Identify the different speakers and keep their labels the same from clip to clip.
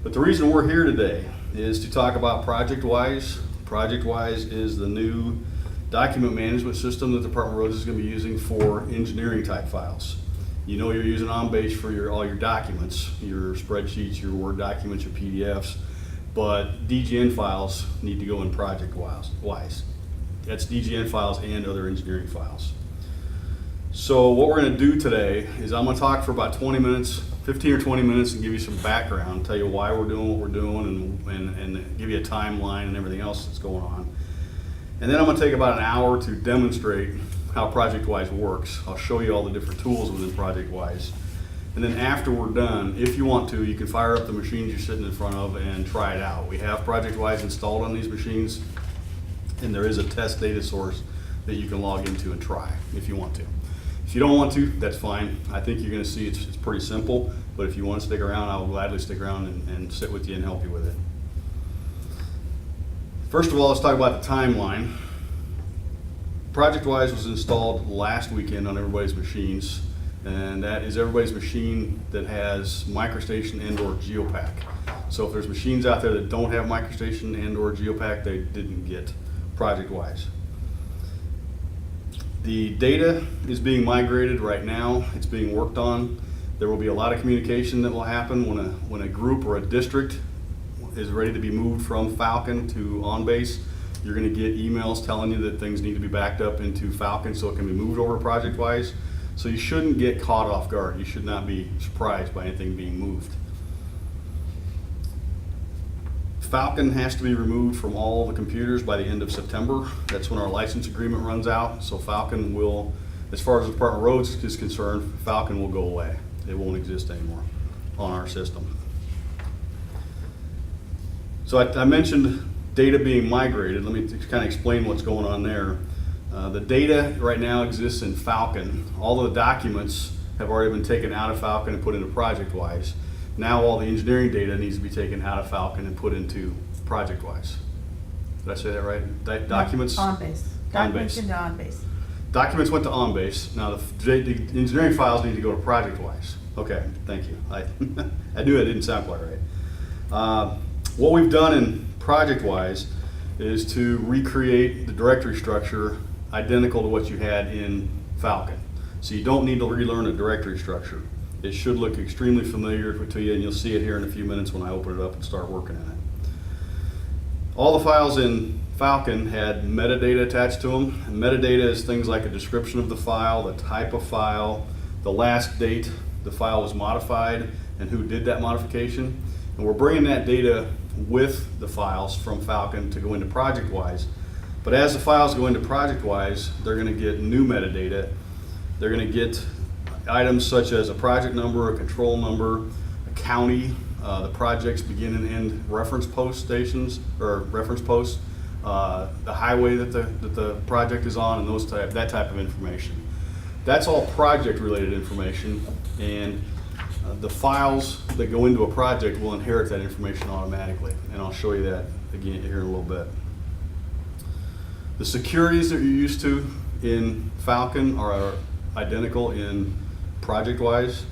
Speaker 1: But the reason we're here today is to talk about ProjectWise. ProjectWise is the new document management system that the Department of Roads is going to be using for engineering type files. You know you're using OnBase for all your documents, your spreadsheets, your Word documents, your PDFs, but DGN files need to go in ProjectWise. That's DGN files and other engineering files. So what we're going to do today is I'm going to talk for about 20 minutes, 15 or 20 minutes, and give you some background, tell you why we're doing what we're doing, and give you a timeline and everything else that's going on. And then I'm going to take about an hour to demonstrate how ProjectWise works. I'll show you all the different tools within ProjectWise. And then after we're done, if you want to, you can fire up the machines you're sitting in front of and try it out. We have ProjectWise installed on these machines, and there is a test data source that you can log into and try if you want to. If you don't want to, that's fine. I think you're going to see it's pretty simple, but if you want to stick around, I will gladly stick around and sit with you and help you with it. First of all, let's talk about the timeline. ProjectWise was installed last weekend on everybody's machines, and that is everybody's machine that has MicroStation and or GeoPack. So if there's machines out there that don't have MicroStation and or GeoPack, they didn't get ProjectWise. The data is being migrated right now. It's being worked on. There will be a lot of communication that will happen when a group or a district is ready to be moved from Falcon to OnBase. You're going to get emails telling you that things need to be backed up into Falcon so it can be moved over to ProjectWise. So you shouldn't get caught off guard. You should not be surprised by anything being moved. Falcon has to be removed from all the computers by the end of September. That's when our license agreement runs out. So Falcon will, as far as the Department of Roads is concerned, Falcon will go away. It won't exist anymore on our system. So I mentioned data being migrated. Let me kind of explain what's going on there. The data right now exists in Falcon. All of the documents have already been taken out of Falcon and put into ProjectWise. Now all the engineering data needs to be taken out of Falcon and put into ProjectWise. Did I say that right? Documents?
Speaker 2: OnBase. Documents into OnBase.
Speaker 1: Documents went to OnBase. Now the engineering files need to go to ProjectWise. Okay, thank you. I knew that didn't sound quite right. What we've done in ProjectWise is to recreate the directory structure identical to what you had in Falcon. So you don't need to relearn a directory structure. It should look extremely familiar to you, and you'll see it here in a few minutes when I open it up and start working in it. All the files in Falcon had metadata attached to them. And metadata is things like a description of the file, the type of file, the last date the file was modified, and who did that modification. And we're bringing that data with the files from Falcon to go into ProjectWise. But as the files go into ProjectWise, they're going to get new metadata. They're going to get items such as a project number, a control number, a county, the project's begin and end reference post stations or reference posts, the highway that the project is on, and that type of information. That's all project related information, and the files that go into a project will inherit that information automatically, and I'll show you that again here in a little bit. The securities that you're used to in Falcon are identical in ProjectWise.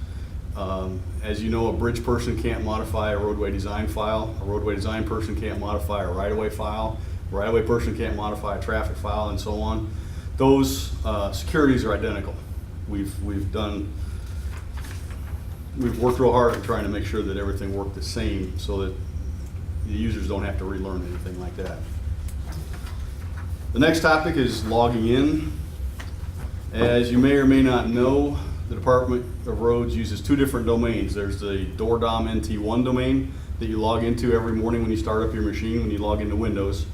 Speaker 1: As you know, a bridge person can't modify a roadway design file. A roadway design person can't modify a right-of-way file. A right-of-way person can't modify a traffic file, and so on. Those securities are identical. We've worked real hard at trying to make sure that everything worked the same so that the users don't have to relearn anything like that. The next topic is logging in. As you may or may not know, the Department of Roads uses two different domains. There's the DOORDOM NT1 domain that you log into every morning when you start up your machine, when you log into Windows.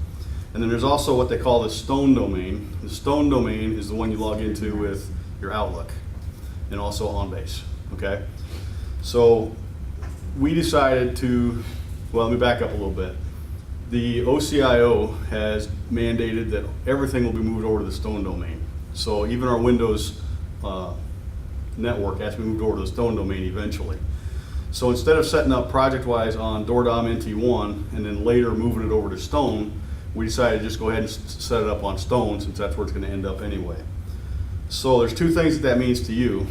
Speaker 1: And then there's also what they call the Stone domain. The Stone domain is the one you log into with your Outlook and also OnBase, okay? So we decided to, well, let me back up a little bit. The OCIO has mandated that everything will be moved over to the Stone domain. So even our Windows network has to be moved over to the Stone domain eventually. So instead of setting up ProjectWise on DOORDOM NT1 and then later moving it over to Stone, we decided to just go ahead and set it up on Stone since that's where it's going to end up anyway. So there's two things that means to you.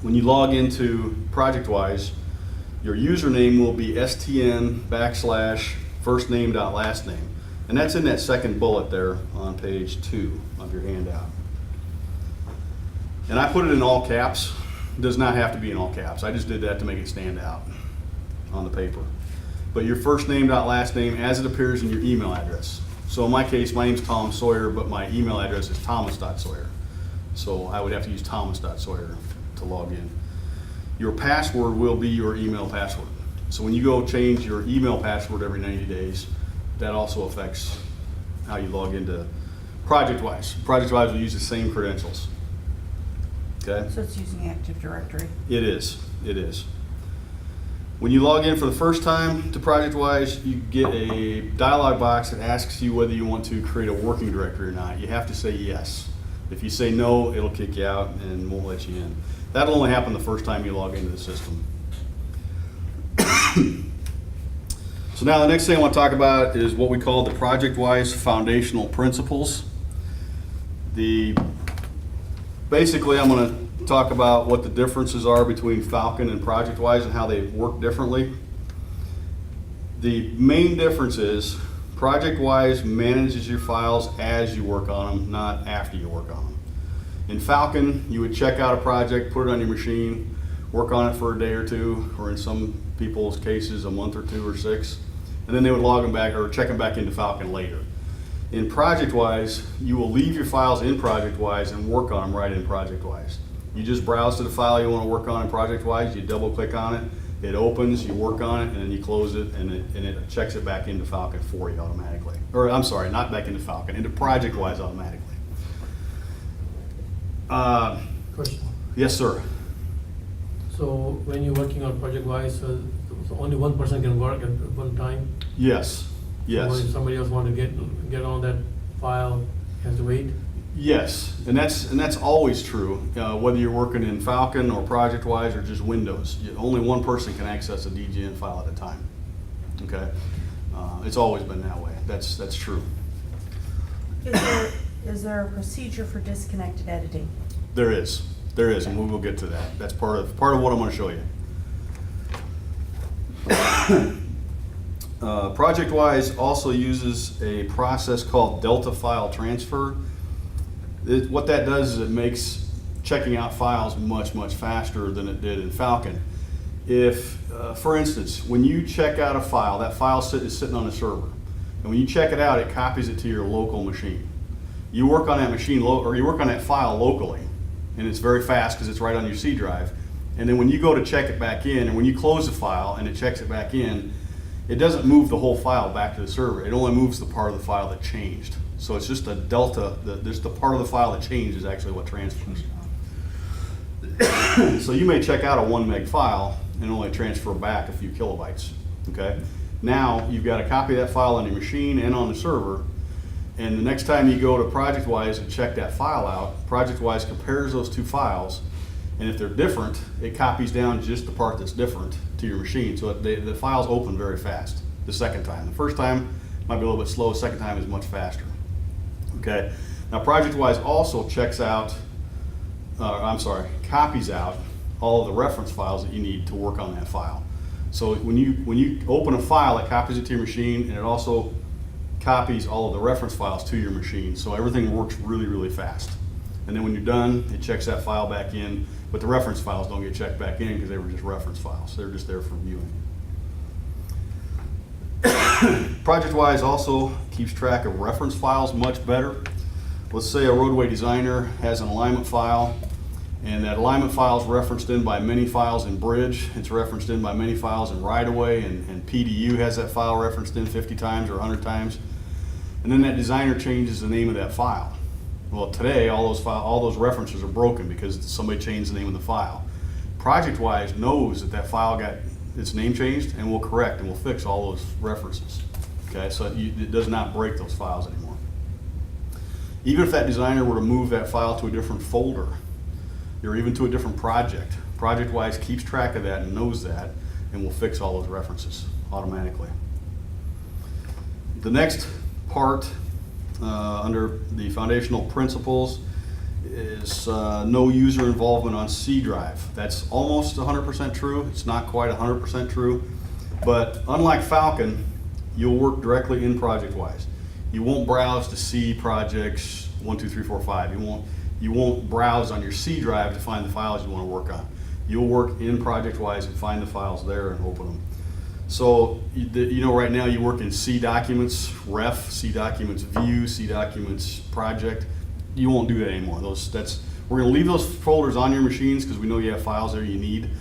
Speaker 1: When you log into ProjectWise, Your username will be stn/firstname.lastname. And that's in that second bullet there on page 2 of your handout. And I put it in all caps. It does not have to be in all caps. I just did that to make it stand out on the paper. But your firstname.lastname as it appears in your email address. So in my case, my name's Tom Sawyer, but my email address is thomas.sawyer. So I would have to use thomas.sawyer to log in. Your password will be your email password. So when you go change your email password every 90 days, that also affects how you log into ProjectWise. ProjectWise will use the same credentials. Okay?
Speaker 2: So it's using Active Directory.
Speaker 1: It is. It is. When you log in for the first time to ProjectWise, you get a dialog box that asks you whether you want to create a working directory or not. You have to say yes. If you say no, it'll kick you out and won't let you in. That'll only happen the first time you log into the system. So now the next thing I want to talk about is what we call the ProjectWise foundational principles. Basically, I'm going to talk about what the differences are between Falcon and ProjectWise and how they work differently. The main difference is ProjectWise manages your files as you work on them, not after you work on them. In Falcon, you would check out a project, put it on your machine, work on it for a day or two, or in some people's cases, a month or 2 or 6, and then they would log them back or check them back into Falcon later. In ProjectWise, you will leave your files in ProjectWise and work on them right in ProjectWise. You just browse to the file you want to work on in ProjectWise, you double click on it, it opens, you work on it, and then you close it, and it checks it back into Falcon for you automatically. Or I'm sorry, not back into Falcon, into ProjectWise automatically.
Speaker 3: Question.
Speaker 1: Yes, sir.
Speaker 3: So when you're working on ProjectWise, so only one person can work at one time?
Speaker 1: Yes. Yes.
Speaker 3: Or if somebody else want to get on that file, has to wait?
Speaker 1: Yes, and that's always true, whether you're working in Falcon or ProjectWise or just Windows. Only one person can access a DGN file at a time. Okay, it's always been that way. That's true.
Speaker 2: Is there a procedure for disconnected editing?
Speaker 1: There is, and we will get to that. That's part of what I'm going to show you. ProjectWise also uses a process called Delta file transfer. What that does is it makes checking out files much faster than it did in Falcon. If, for instance, when you check out a file, that file is sitting on a server, and when you check it out, it copies it to your local machine. You work on that machine, or you work on that file locally, and it's very fast because it's right on your C drive. And then when you go to check it back in, and when you close the file and it checks it back in, it doesn't move the whole file back to the server. It only moves the part of the file that changed. So it's just a delta, just the part of the file that changed is actually what transfers. So you may check out a 1 meg file and only transfer back a few kilobytes, okay? Now you've got a copy of that file on your machine and on the server, and the next time you go to ProjectWise and check that file out, ProjectWise compares those two files, and if they're different, it copies down just the part that's different to your machine. So the files open very fast the second time. The first time might be a little bit slow, the second time is much faster. Okay. Now ProjectWise also copies out all of the reference files that you need to work on that file. So when you open a file, it copies it to your machine, and it also copies all of the reference files to your machine. So everything works really fast. And then when you're done, it checks that file back in, but the reference files don't get checked back in because they were just reference files. They're just there for viewing. ProjectWise also keeps track of reference files much better. Let's say a roadway designer has an alignment file, and that alignment file is referenced in by many files in Bridge. It's referenced in by many files in right-of-way, and PDU has that file referenced in 50 times or 100 times. And then that designer changes the name of that file. Well, today all those references are broken because somebody changed the name of the file. ProjectWise knows that file got its name changed and will correct and will fix all those references. Okay, so it does not break those files anymore. Even if that designer were to move that file to a different folder or even to a different project, ProjectWise keeps track of that and knows that and will fix all those references automatically. The next part under the foundational principles is no user involvement on C drive. That's almost 100% true. It's not quite 100% true. But unlike Falcon, you'll work directly in ProjectWise. You won't browse to C projects 1, 2, 3, 4, 5. You won't browse on your C drive to find the files you want to work on. You'll work in ProjectWise and find the files there and open them. So, you know, right now you work in C documents, ref, C documents view, C documents project. You won't do that anymore. We're going to leave those folders on your machines because we know you have files there you need,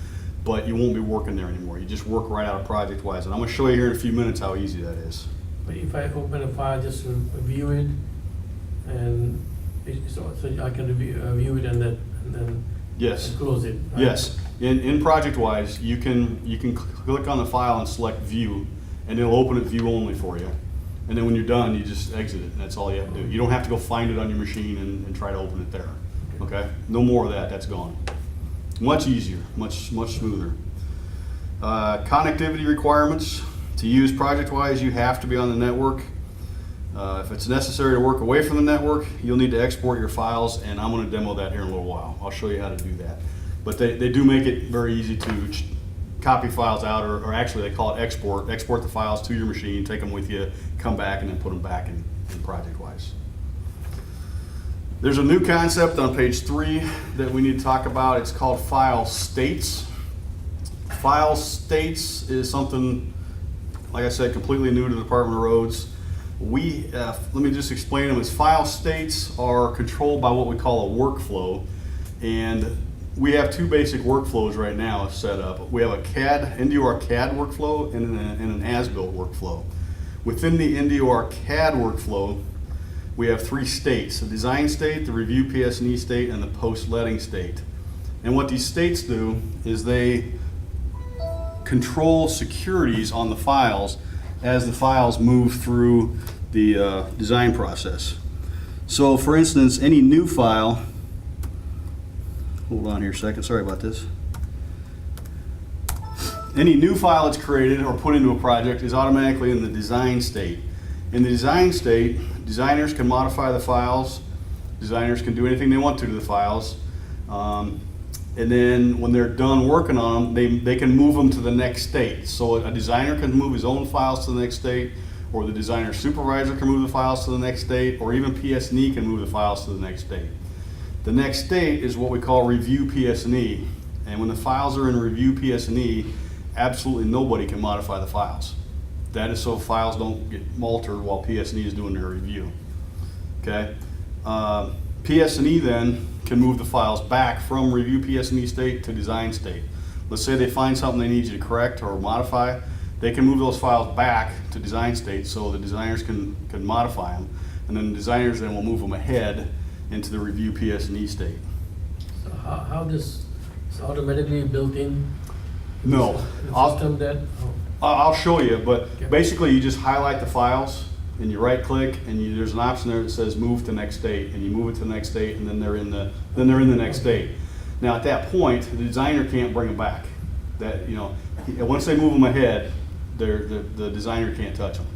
Speaker 1: but you won't be working there anymore. You just work right out of ProjectWise. And I'm going to show you here in a few minutes how easy that is.
Speaker 3: But if I open a file, just to view it, and so I can view it and then
Speaker 1: Yes.
Speaker 3: close it. Right?
Speaker 1: Yes. In ProjectWise, you can click on the file and select View, and it'll open it view only for you. And then when you're done, you just exit it, and that's all you have to do. You don't have to go find it on your machine and try to open it there. Okay? No more of that. That's gone. Much easier, much smoother. Connectivity requirements. To use ProjectWise, you have to be on the network. If it's necessary to work away from the network, you'll need to export your files, and I'm going to demo that here in a little while. I'll show you how to do that. But they do make it very easy to copy files out, or actually they call it export. Export the files to your machine, take them with you, come back, and then put them back in ProjectWise. There's a new concept on page 3 that we need to talk about. It's called file states. File states is something, like I said, completely new to the Department of Roads. Let me just explain them. As file states are controlled by what we call a workflow, and we have 2 basic workflows right now set up. We have a NDOR CAD workflow and an as-built workflow. Within the NDOR CAD workflow, we have 3 states: the design state, the review PS&E state, and the post-letting state. And what these states do is they control securities on the files as the files move through the design process. So for instance, any new file, hold on here a second, sorry about this. Any new file that's created or put into a project is automatically in the design state. In the design state, designers can modify the files, designers can do anything they want to the files, and then when they're done working on them, they can move them to the next state. So a designer can move his own files to the next state, or the designer supervisor can move the files to the next state, or even PS&E can move the files to the next state. The next state is what we call review PS&E, and when the files are in review PS&E, absolutely nobody can modify the files. That is so files don't get altered while PS&E is doing their review. Okay? PS&E then can move the files back from review PS&E state to design state. Let's say they find something they need you to correct or modify, they can move those files back to design state so the designers can modify them, and then the designers then will move them ahead into the review PS&E state.
Speaker 3: So how this is automatically built in?
Speaker 1: No.
Speaker 3: The system that?
Speaker 1: I'll show you, but
Speaker 3: Okay.
Speaker 1: basically you just highlight the files and you right click and there's an option there that says move to next state, and you move it to the next state, and then they're in the next state. Now at that point, the designer can't bring them back. That, you know, once they move them ahead, the designer can't touch them.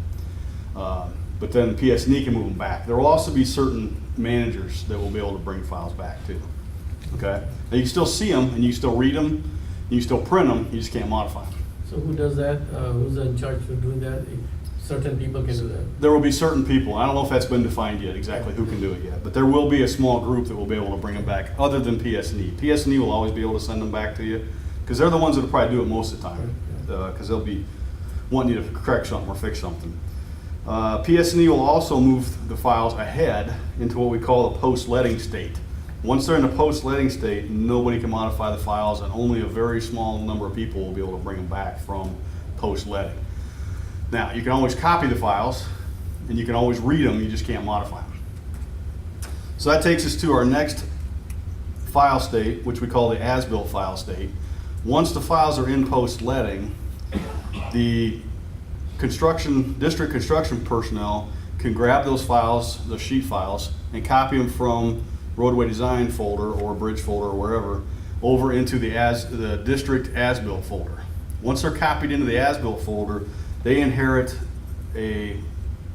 Speaker 1: But then PS&E can move them back. There will also be certain managers that will be able to bring files back too. Okay. Now you still see them and you still read them, you still print them. You just can't modify them.
Speaker 3: So who does that? Who's in charge of doing that? Certain people can do that.
Speaker 1: There will be certain people. I don't know if that's been defined yet, exactly who can do it yet, but there will be a small group that will be able to bring them back other than PS&E. PS&E will always be able to send them back to you because they're the ones that will probably do it most of the time because they'll be wanting you to correct something or fix something. PS&E will also move the files ahead into what we call a post-letting state. Once they're in the post-letting state, nobody can modify the files, and only a very small number of people will be able to bring them back from post-letting. Now, you can always copy the files, and you can always read them, you just can't modify them. So that takes us to our next file state, which we call the as-built file state. Once the files are in post-letting, the district construction personnel can grab those files, those sheet files, and copy them from roadway design folder or bridge folder or wherever over into the district as-built folder. Once they're copied into the as-built folder, they inherit a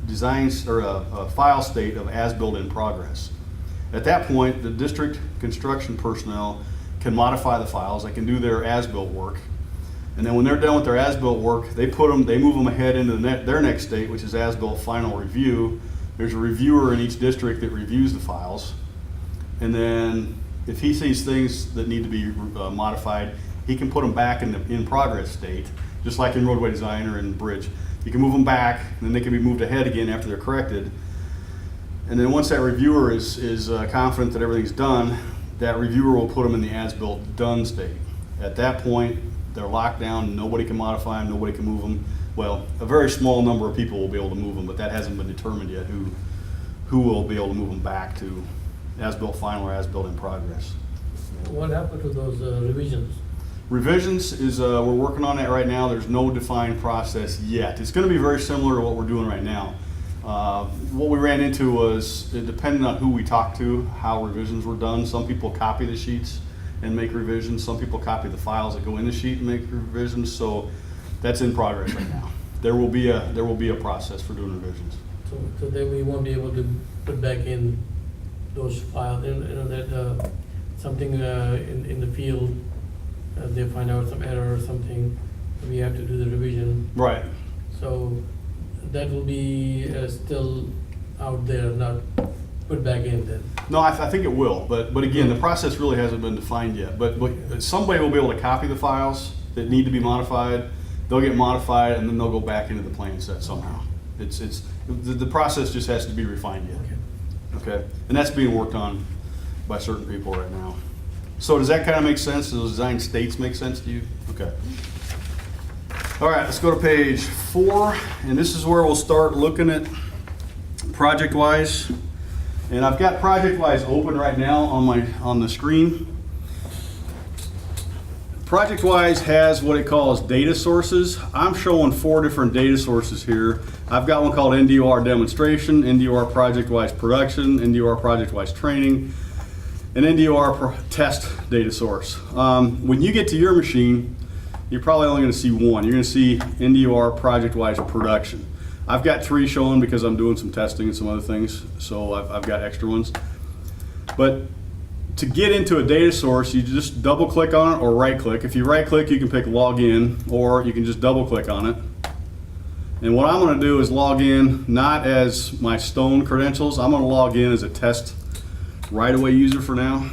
Speaker 1: design or a file state of as-built in progress. At that point, the district construction personnel can modify the files, they can do their as-built work. And then when they're done with their as-built work, they move them ahead into their next state, which is as-built final review. There's a reviewer in each district that reviews the files. And then if he sees things that need to be modified, he can put them back in the in-progress state, just like in roadway design or in bridge. You can move them back, and then they can be moved ahead again after they're corrected. And then once that reviewer is confident that everything's done, that reviewer will put them in the as-built done state. At that point, they're locked down, nobody can modify them, nobody can move them. Well, a very small number of people will be able to move them, but that hasn't been determined yet, who will be able to move them back to as-built final or as-built in progress.
Speaker 3: What happened to those revisions?
Speaker 1: Revisions is, we're working on that right now. There's no defined process yet. It's gonna be very similar to what we're doing right now. What we ran into was, it depended on who we talked to, how revisions were done. Some people copy the sheets and make revisions. Some people copy the files that go in the sheet and make revisions. So that's in progress right now. There will be a process for doing revisions.
Speaker 3: So then we won't be able to put back in those files, that something in the field, they find out some error or something, we have to do the revision.
Speaker 1: Right.
Speaker 3: So that will be still out there, not put back in then.
Speaker 1: No, I think it will, but again, the process really hasn't been defined yet. But somebody will be able to copy the files that need to be modified. They'll get modified, and then they'll go back into the plan set somehow. The process just has to be refined yet. Okay, and that's being worked on by certain people right now. So does that kind of make sense? Do those design states make sense to you? Okay. All right, let's go to page 4, and this is where we'll start looking at ProjectWise. And I've got ProjectWise open right now on the screen. ProjectWise has what it calls data sources. I'm showing 4 different data sources here. I've got one called NDOR demonstration, NDOR ProjectWise production, NDOR ProjectWise training, and NDOR test data source. When you get to your machine, you're probably only going to see one. You're going to see NDOR ProjectWise production. I've got 3 showing because I'm doing some testing and some other things, so I've got extra ones. But to get into a data source, you just double click on it or right click. If you right click, you can pick login, or you can just double click on it. And what I'm going to do is log in not as my Stone credentials. I'm going to log in as a test right-away user for now.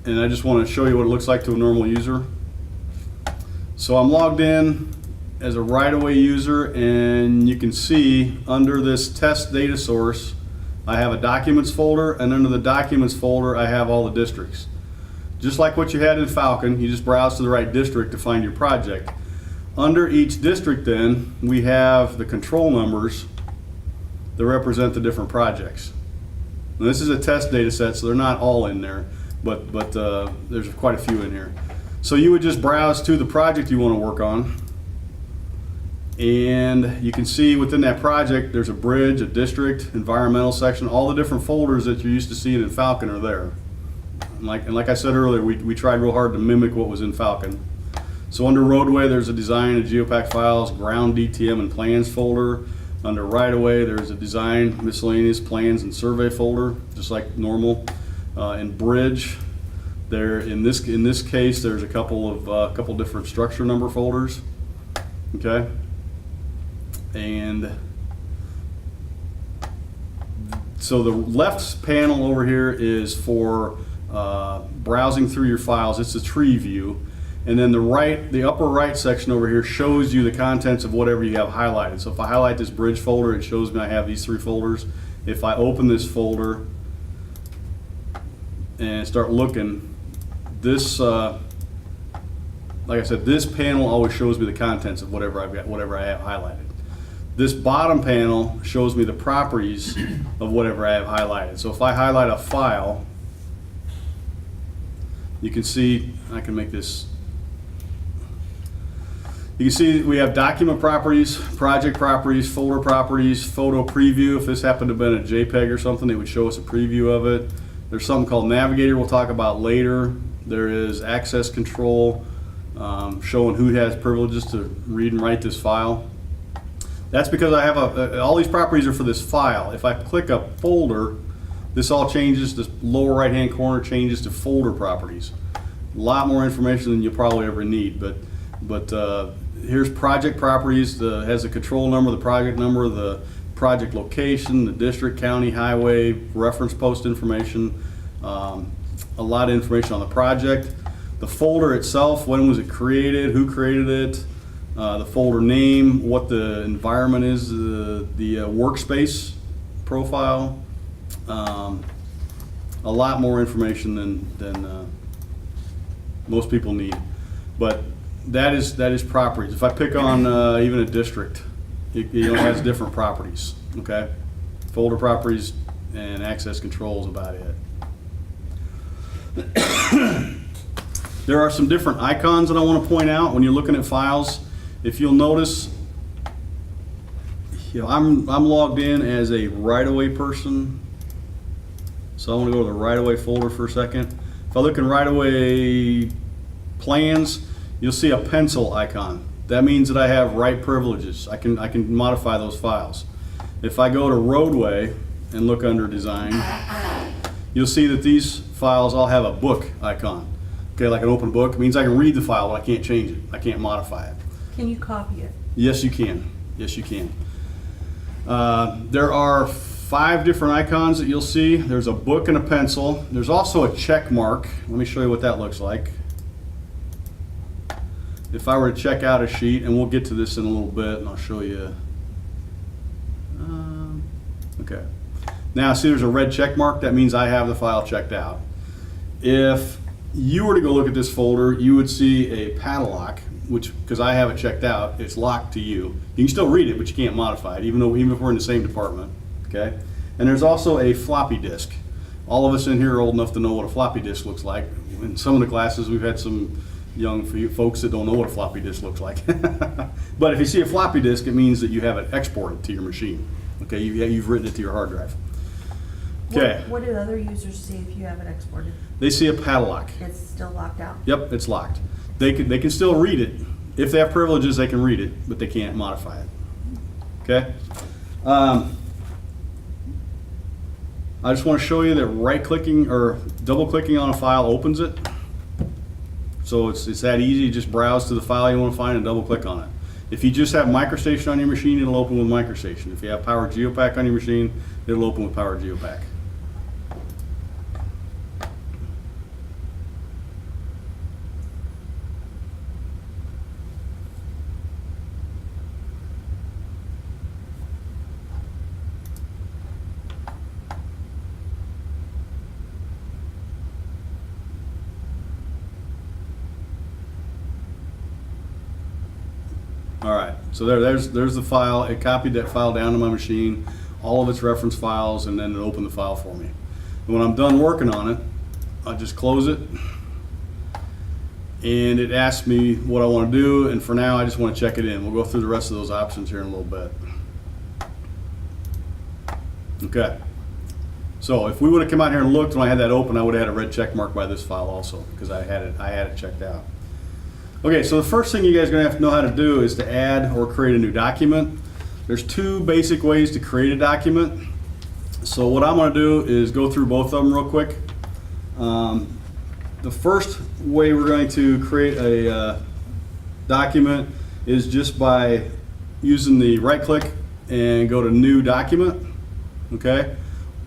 Speaker 1: And I just want to show you what it looks like to a normal user. So I'm logged in as a right-away user, and you can see under this test data source, I have a documents folder, and under the documents folder, I have all the districts. Just like what you had in Falcon, you just browse to the right district to find your project. Under each district then, we have the control numbers that represent the different projects. Now, this is a test data set, so they're not all in there, but there's quite a few in here. So you would just browse to the project you want to work on, and you can see within that project there's a bridge, a district, environmental section. All the different folders that you're used to seeing in Falcon are there. And like I said earlier, we tried real hard to mimic what was in Falcon. So under roadway, there's a design and geopack files, ground DTM and plans folder. Under right of way, there's a design, miscellaneous plans and survey folder, just like normal. In bridge, there in this case, there's a couple different structure number folders. Okay, and so the left panel over here is for browsing through your files. It's a tree view. And then the upper right section over here shows you the contents of whatever you have highlighted. So if I highlight this bridge folder, it shows me I have these 3 folders. If I open this folder and start looking, this, like I said, this panel always shows me the contents of whatever I've got, whatever I have highlighted. This bottom panel shows me the properties of whatever I have highlighted. So if I highlight a file, you can see, I can make this. You can see we have document properties, project properties, folder properties, photo preview. If this happened to have been a JPEG or something, it would show us a preview of it. There's something called navigator we'll talk about later. There is access control, showing who has privileges to read and write this file. That's because I have all these properties are for this file. If I click a folder, this all changes, this lower right-hand corner changes to folder properties. A lot more information than you'll probably ever need, but here's project properties, has the control number, the project number, the project location, the district, county, highway, reference post information, a lot of information on the project. The folder itself, when was it created, who created it, the folder name, what the environment is, the workspace profile, a lot more information than most people need. But that is properties. If I pick on even a district, it has different properties, okay? Folder properties and access control is about it. There are some different icons that I want to point out when you're looking at files. If you'll notice, I'm logged in as a right-of-way person. So I want to go to the right-of-way folder for a second. If I look in right-of-way plans, you'll see a pencil icon. That means that I have right privileges. I can modify those files. If I go to roadway and look under design, you'll see that these files all have a book icon. Okay, like an open book. It means I can read the file, but I can't change it. I can't modify it.
Speaker 2: Can you copy it?
Speaker 1: Yes, you can. Yes, you can. There are 5 different icons that you'll see. There's a book and a pencil. There's also a check mark. Let me show you what that looks like. If I were to check out a sheet, and we'll get to this in a little bit, and I'll show you. Okay. Now, see there's a red check mark. That means I have the file checked out. If you were to go look at this folder, you would see a padlock, which, because I have it checked out, it's locked to you. You can still read it, but you can't modify it, even if we're in the same department. Okay. And there's also a floppy disk. All of us in here are old enough to know what a floppy disk looks like. In some of the classes, we've had some young folks that don't know what a floppy disk looks like. But if you see a floppy disk, it means that you have it exported to your machine. Okay, you've written it to your hard drive. Okay.
Speaker 2: What do other users see if you have it exported?
Speaker 1: They see a padlock.
Speaker 2: It's still locked out?
Speaker 1: Yep, it's locked. They can still read it. If they have privileges, they can read it, but they can't modify it. Okay? I just want to show you that right-clicking or double-clicking on a file opens it. So it's that easy. Just browse to the file you want to find and double-click on it. If you just have MicroStation on your machine, it'll open with MicroStation. If you have Power Geopack on your machine, it'll open with Power Geopack. All right, so there's the file. It copied that file down to my machine, all of its reference files, and then it opened the file for me. And when I'm done working on it, I just close it, and it asks me what I want to do, and for now I just want to check it in. We'll go through the rest of those options here in a little bit. Okay, so if we would have come out here and looked when I had that open, I would have had a red check mark by this file also, because I had it checked out. Okay, so the first thing you guys are going to have to know how to do is to add or create a new document. There's 2 basic ways to create a document. So what I'm going to do is go through both of them real quick. The first way we're going to create a document is just by using the right click and go to new document. Okay,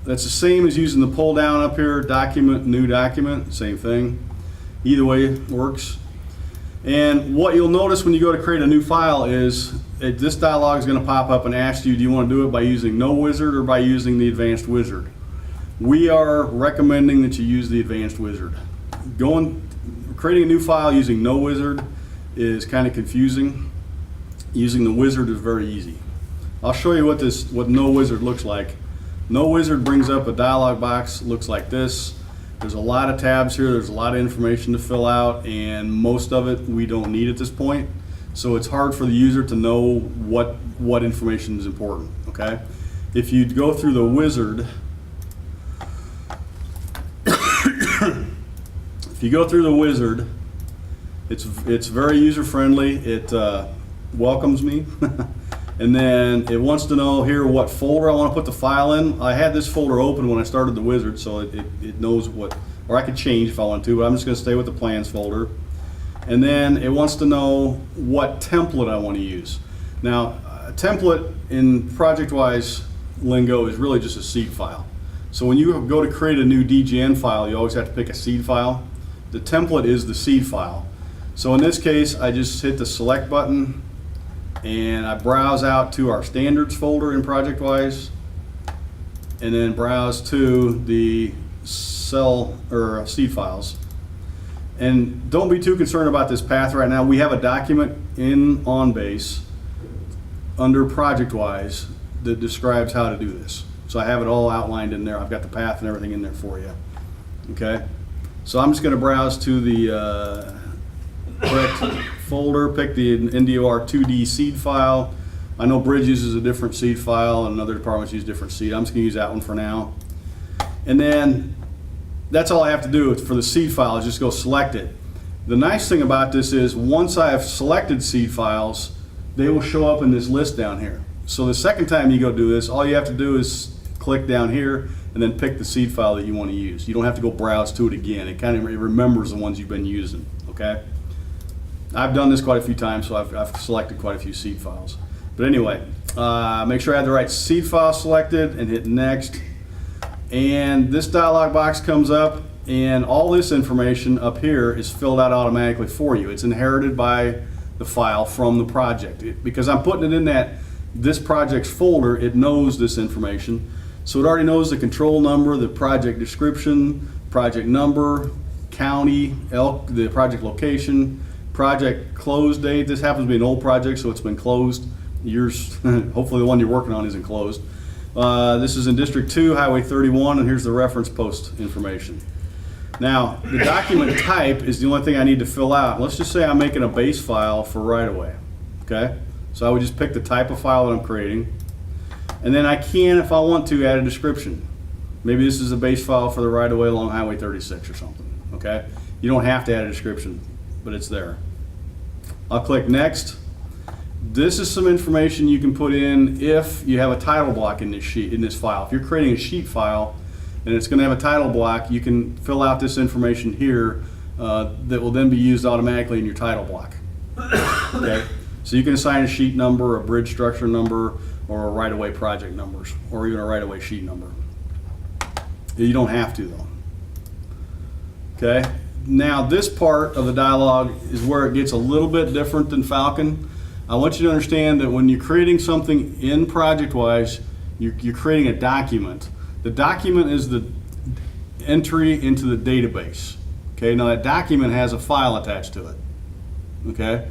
Speaker 1: that's the same as using the pull down up here, document, new document, same thing. Either way works. And what you'll notice when you go to create a new file is this dialog is going to pop up and ask you, do you want to do it by using No Wizard or by using the Advanced Wizard? We are recommending that you use the Advanced Wizard. Creating a new file using No Wizard is kind of confusing. Using the Wizard is very easy. I'll show you what No Wizard looks like. No Wizard brings up a dialog box, looks like this. There's a lot of tabs here, there's a lot of information to fill out, and most of it we don't need at this point. So it's hard for the user to know what information is important, okay? If you go through the wizard, It's very user-friendly. It welcomes me. And then it wants to know here what folder I want to put the file in. I had this folder open when I started the wizard, so it knows what, or I could change if I want to, but I'm just going to stay with the plans folder. And then it wants to know what template I want to use. Now, a template in ProjectWise lingo is really just a seed file. So when you go to create a new DGN file, you always have to pick a seed file. The template is the seed file. So in this case, I just hit the select button and I browse out to our standards folder in ProjectWise, and then browse to the cell or seed files. And don't be too concerned about this path right now. We have a document in OnBase under ProjectWise that describes how to do this. So I have it all outlined in there. I've got the path and everything in there for you. Okay. So I'm just going to browse to the correct folder, pick the NDOR 2D seed file. I know Bridge uses a different seed file and other departments use different seed. I'm just going to use that one for now. And then that's all I have to do for the seed file is just go select it. The nice thing about this is once I have selected seed files, they will show up in this list down here. So the second time you go do this, all you have to do is click down here and then pick the seed file that you want to use. You don't have to go browse to it again. It kind of remembers the ones you've been using, okay? I've done this quite a few times, so I've selected quite a few seed files. But anyway, make sure I have the right seed file selected and hit next. And this dialog box comes up and all this information up here is filled out automatically for you. It's inherited by the file from the project. Because I'm putting it in this project's folder, it knows this information. So it already knows the control number, the project description, project number, county, the project location, project close date. This happens to be an old project, so it's been closed. Yours, hopefully the one you're working on isn't closed. This is in District 2, Highway 31, and here's the reference post information. Now, the document type is the only thing I need to fill out. Let's just say I'm making a base file for right-of-way, okay? So I would just pick the type of file that I'm creating, and then I can, if I want to, add a description. Maybe this is a base file for the right-of-way along Highway 36 or something, okay? You don't have to add a description, but it's there. I'll click Next. This is some information you can put in if you have a title block in this file. If you're creating a sheet file and it's going to have a title block, you can fill out this information here that will then be used automatically in your title block. Okay? So you can assign a sheet number, a bridge structure number, or a right-of-way project numbers, or even a right-of-way sheet number. You don't have to though. Okay? Now this part of the dialog is where it gets a little bit different than Falcon. I want you to understand that when you're creating something in ProjectWise, you're creating a document. The document is the entry into the database. Okay, now that document has a file attached to it. Okay,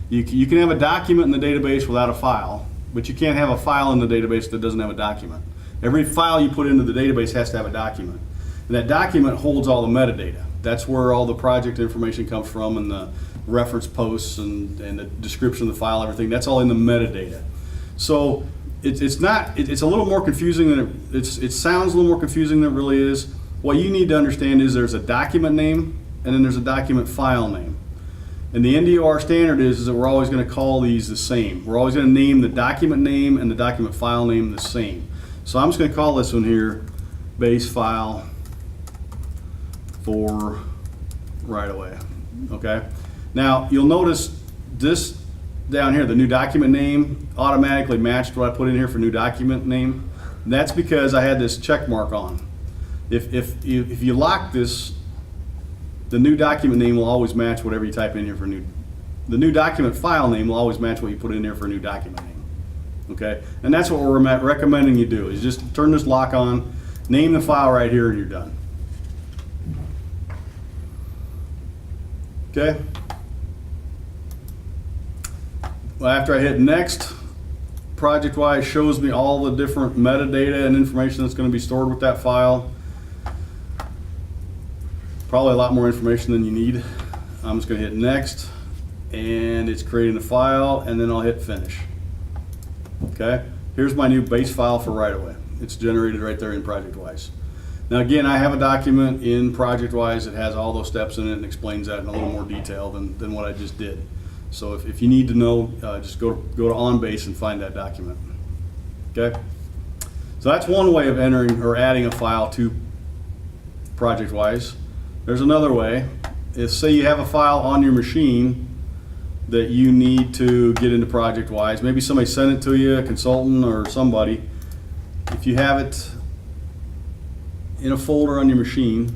Speaker 1: you can have a document in the database without a file, but you can't have a file in the database that doesn't have a document. Every file you put into the database has to have a document. And that document holds all the metadata. That's where all the project information comes from, and the reference posts and the description of the file, everything. That's all in the metadata. So it's a little more confusing than it sounds a little more confusing than it really is. What you need to understand is there's a document name and then there's a document file name. And the NDOR standard is that we're always going to call these the same. We're always going to name the document name and the document file name the same. So I'm just going to call this one here base file for right-of-way. Okay. Now you'll notice this down here, the new document name automatically matched what I put in here for new document name. That's because I had this check mark on. If you lock this, the new document name will always match whatever you type in here for new. The new document file name will always match what you put in there for a new document name. Okay, and that's what we're recommending you do is just turn this lock on, name the file right here, and you're done. Okay. Well, after I hit next, ProjectWise shows me all the different metadata and information that's going to be stored with that file. Probably a lot more information than you need. I'm just going to hit next, and it's creating the file, and then I'll hit finish. Okay, here's my new base file for right-of-way. It's generated right there in ProjectWise. Now again, I have a document in ProjectWise that has all those steps in it and explains that in a little more detail than what I just did. So if you need to know, just go to OnBase and find that document. Okay? So that's one way of entering or adding a file to ProjectWise. There's another way. If say you have a file on your machine that you need to get into ProjectWise, maybe somebody sent it to you, a consultant or somebody. If you have it in a folder on your machine,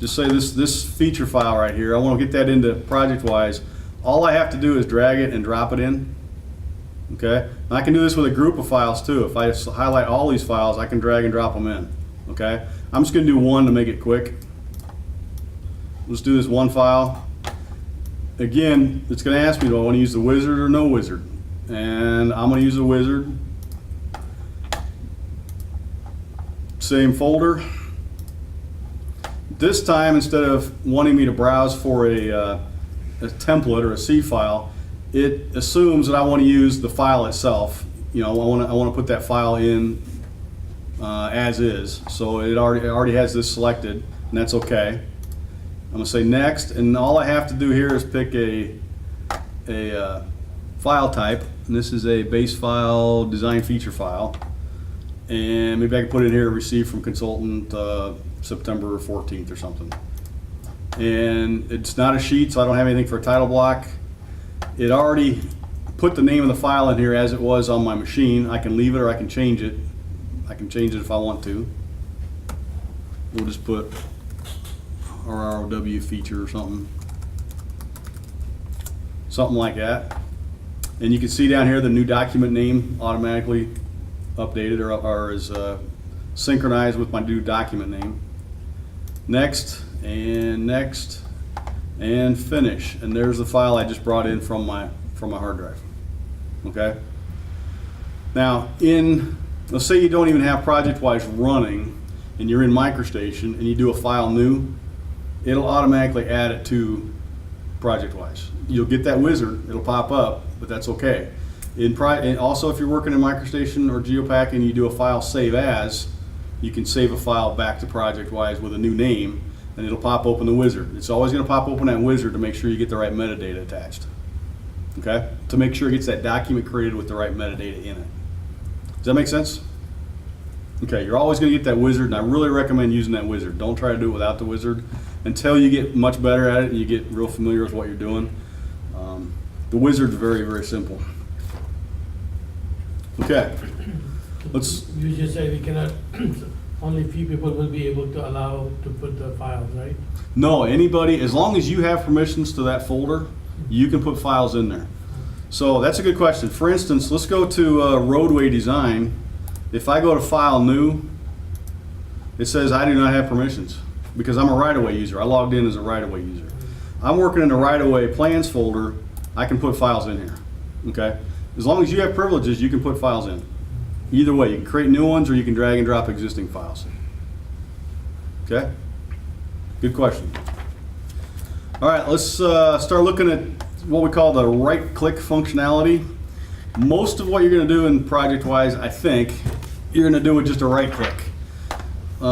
Speaker 1: just say this feature file right here, I want to get that into ProjectWise. All I have to do is drag it and drop it in. Okay, and I can do this with a group of files too. If I just highlight all these files, I can drag and drop them in. Okay, I'm just going to do one to make it quick. Let's do this one file. Again, it's going to ask me, do I want to use the wizard or no wizard? And I'm going to use the wizard. Same folder. This time, instead of wanting me to browse for a template or a C file, it assumes that I want to use the file itself. You know, I want to put that file in as is. So it already has this selected, and that's okay. I'm going to say next, and all I have to do here is pick a file type, and this is a base file design feature file. And maybe I can put in here received from consultant September 14th or something. And it's not a sheet, so I don't have anything for a title block. It already put the name of the file in here as it was on my machine. I can leave it or I can change it. I can change it if I want to. We'll just put RROW feature or something. Something like that. And you can see down here the new document name automatically updated or is synchronized with my new document name. Next, and finish. And there's the file I just brought in from my hard drive. Okay? Now, let's say you don't even have ProjectWise running and you're in MicroStation and you do a file new, it'll automatically add it to ProjectWise. You'll get that wizard, it'll pop up, but that's okay. And also, if you're working in MicroStation or Geopack and you do a file save as, you can save a file back to ProjectWise with a new name, and it'll pop open the wizard. It's always going to pop open that wizard to make sure you get the right metadata attached. Okay? To make sure it gets that document created with the right metadata in it. Does that make sense? Okay, you're always going to get that wizard, and I really recommend using that wizard. Don't try to do it without the wizard until you get much better at it and you get real familiar with what you're doing. The wizard's very, very simple. Okay,
Speaker 3: You just said we cannot, only few people will be able to allow to put the files, right?
Speaker 1: No, anybody, as long as you have permissions to that folder, you can put files in there. So that's a good question. For instance, let's go to roadway design. If I go to file new, it says I do not have permissions because I'm a right-of-way user. I logged in as a right-of-way user. I'm working in the right-of-way plans folder. I can put files in here. Okay, as long as you have privileges, you can put files in. Either way, you can create new ones or you can drag and drop existing files. Okay, good question. All right, let's start looking at what we call the right-click functionality. Most of what you're going to do in ProjectWise, I think, you're going to do with just a right-click.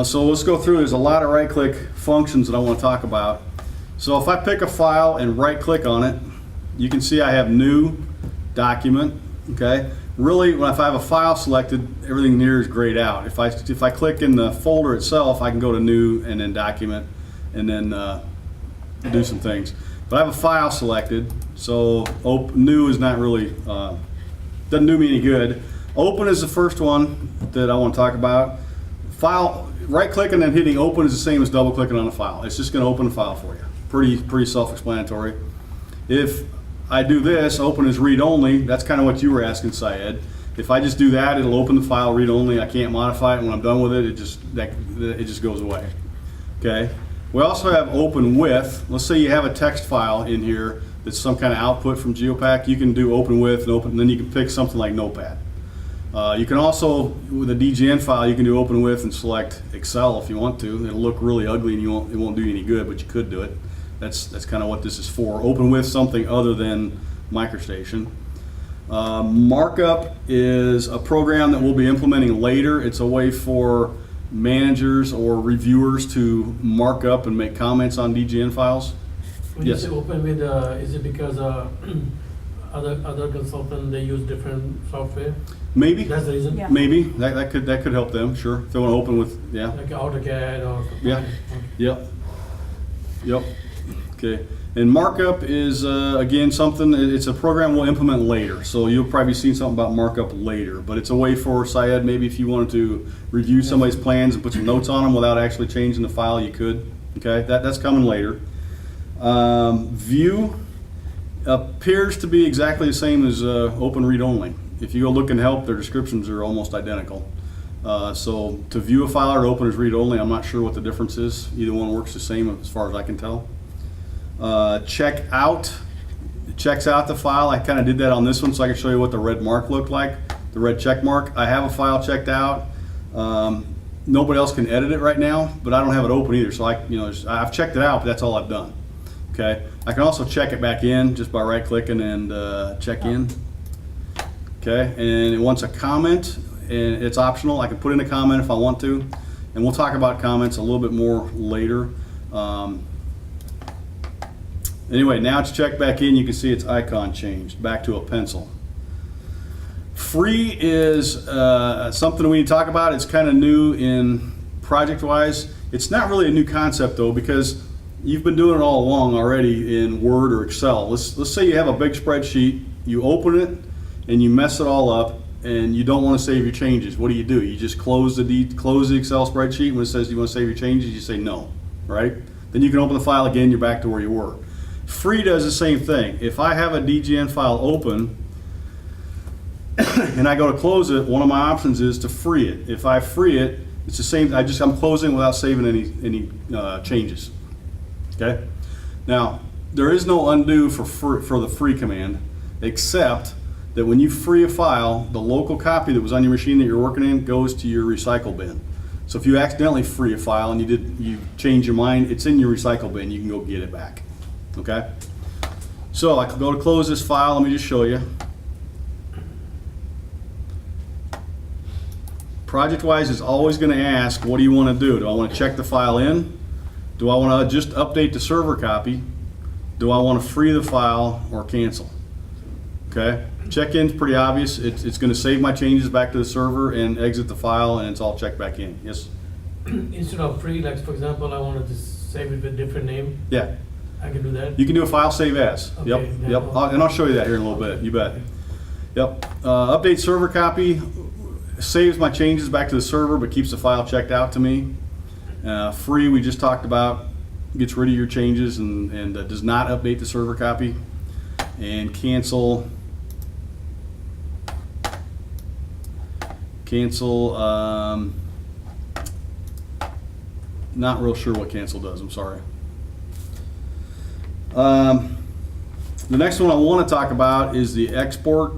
Speaker 1: So let's go through. There's a lot of right-click functions that I want to talk about. So if I pick a file and right-click on it, you can see I have new document. Okay. Really, if I have a file selected, everything near is grayed out. If I click in the folder itself, I can go to new and then document and then do some things. But I have a file selected, so new is not really, doesn't do me any good. Open is the first one that I want to talk about. File, right clicking and then hitting open is the same as double clicking on a file. It's just going to open the file for you. Pretty self-explanatory. If I do this, open is read only, that's kind of what you were asking, Syed. If I just do that, it'll open the file read only. I can't modify it. When I'm done with it, it just goes away. Okay. We also have open with. Let's say you have a text file in here that's some kind of output from Geopack. You can do open with and open, and then you can pick something like Notepad. You can also, with a DGN file, you can do open with and select Excel if you want to. It'll look really ugly and it won't do you any good, but you could do it. That's kind of what this is for. Open with something other than MicroStation. Markup is a program that we'll be implementing later. It's a way for managers or reviewers to mark up and make comments on DGN files.
Speaker 3: When
Speaker 1: Yes.
Speaker 3: you say open with, is it because other consultant, they use different software?
Speaker 1: Maybe,
Speaker 3: That's the reason?
Speaker 2: Yeah.
Speaker 1: maybe that could help them. Sure, if they want to open with, yeah,
Speaker 3: Like AutoCAD or?
Speaker 1: Yeah.
Speaker 3: Okay.
Speaker 1: yep, yep. Okay, and markup is again something. It's a program we'll implement later, so you'll probably see something about markup later. But it's a way for Syed, maybe if you wanted to review somebody's plans and put some notes on them without actually changing the file, you could. Okay, that's coming later. View appears to be exactly the same as open read only. If you go look in help, their descriptions are almost identical. So to view a file or to open as read only, I'm not sure what the difference is. Either one works the same as far as I can tell. Check out, it checks out the file. I kind of did that on this one so I can show you what the red mark looked like, the red check mark. I have a file checked out. Nobody else can edit it right now, but I don't have it open either. So I've checked it out, but that's all I've done. Okay, I can also check it back in just by right clicking and check in. Okay, and it wants a comment, and it's optional. I can put in a comment if I want to, and we'll talk about comments a little bit more later. Anyway, now it's checked back in. You can see its icon changed back to a pencil. Free is something we need to talk about. It's kind of new in ProjectWise. It's not really a new concept though, because you've been doing it all along already in Word or Excel. Let's say you have a big spreadsheet, you open it and you mess it all up and you don't want to save your changes. What do? You just close the Excel spreadsheet. When it says you want to save your changes, you say no, right? Then you can open the file again, you're back to where you were. Free does the same thing. If I have a DGN file open and I go to close it, one of my options is to free it. If I free it, it's the same. I'm closing without saving any changes. Okay. Now there is no undo for the free command, except that when you free a file, the local copy that was on your machine that you're working in goes to your recycle bin. So if you accidentally free a file and you change your mind, it's in your recycle bin. You can go get it back. Okay. So I can go to close this file. Let me just show you. ProjectWise is always going to ask, what do you want to do? Do I want to check the file in? Do I want to just update the server copy? Do I want to free the file or cancel? Okay. Check-in's pretty obvious. It's going to save my changes back to the server and exit the file, and it's all checked back in. Yes?
Speaker 3: Instead of free, like for example, I wanted to save it with a different name,
Speaker 1: Yeah.
Speaker 3: I can do that?
Speaker 1: You can do a file save as.
Speaker 3: Okay,
Speaker 1: Yep.
Speaker 3: then
Speaker 1: Yep.
Speaker 3: I'll-
Speaker 1: And I'll show you that here in a little bit. You bet. Yep. Update server copy saves my changes back to the server, but keeps the file checked out to me. Free, we just talked about, gets rid of your changes and does not update the server copy. And cancel. Not real sure what cancel does. I'm sorry. The next one I want to talk about is the export.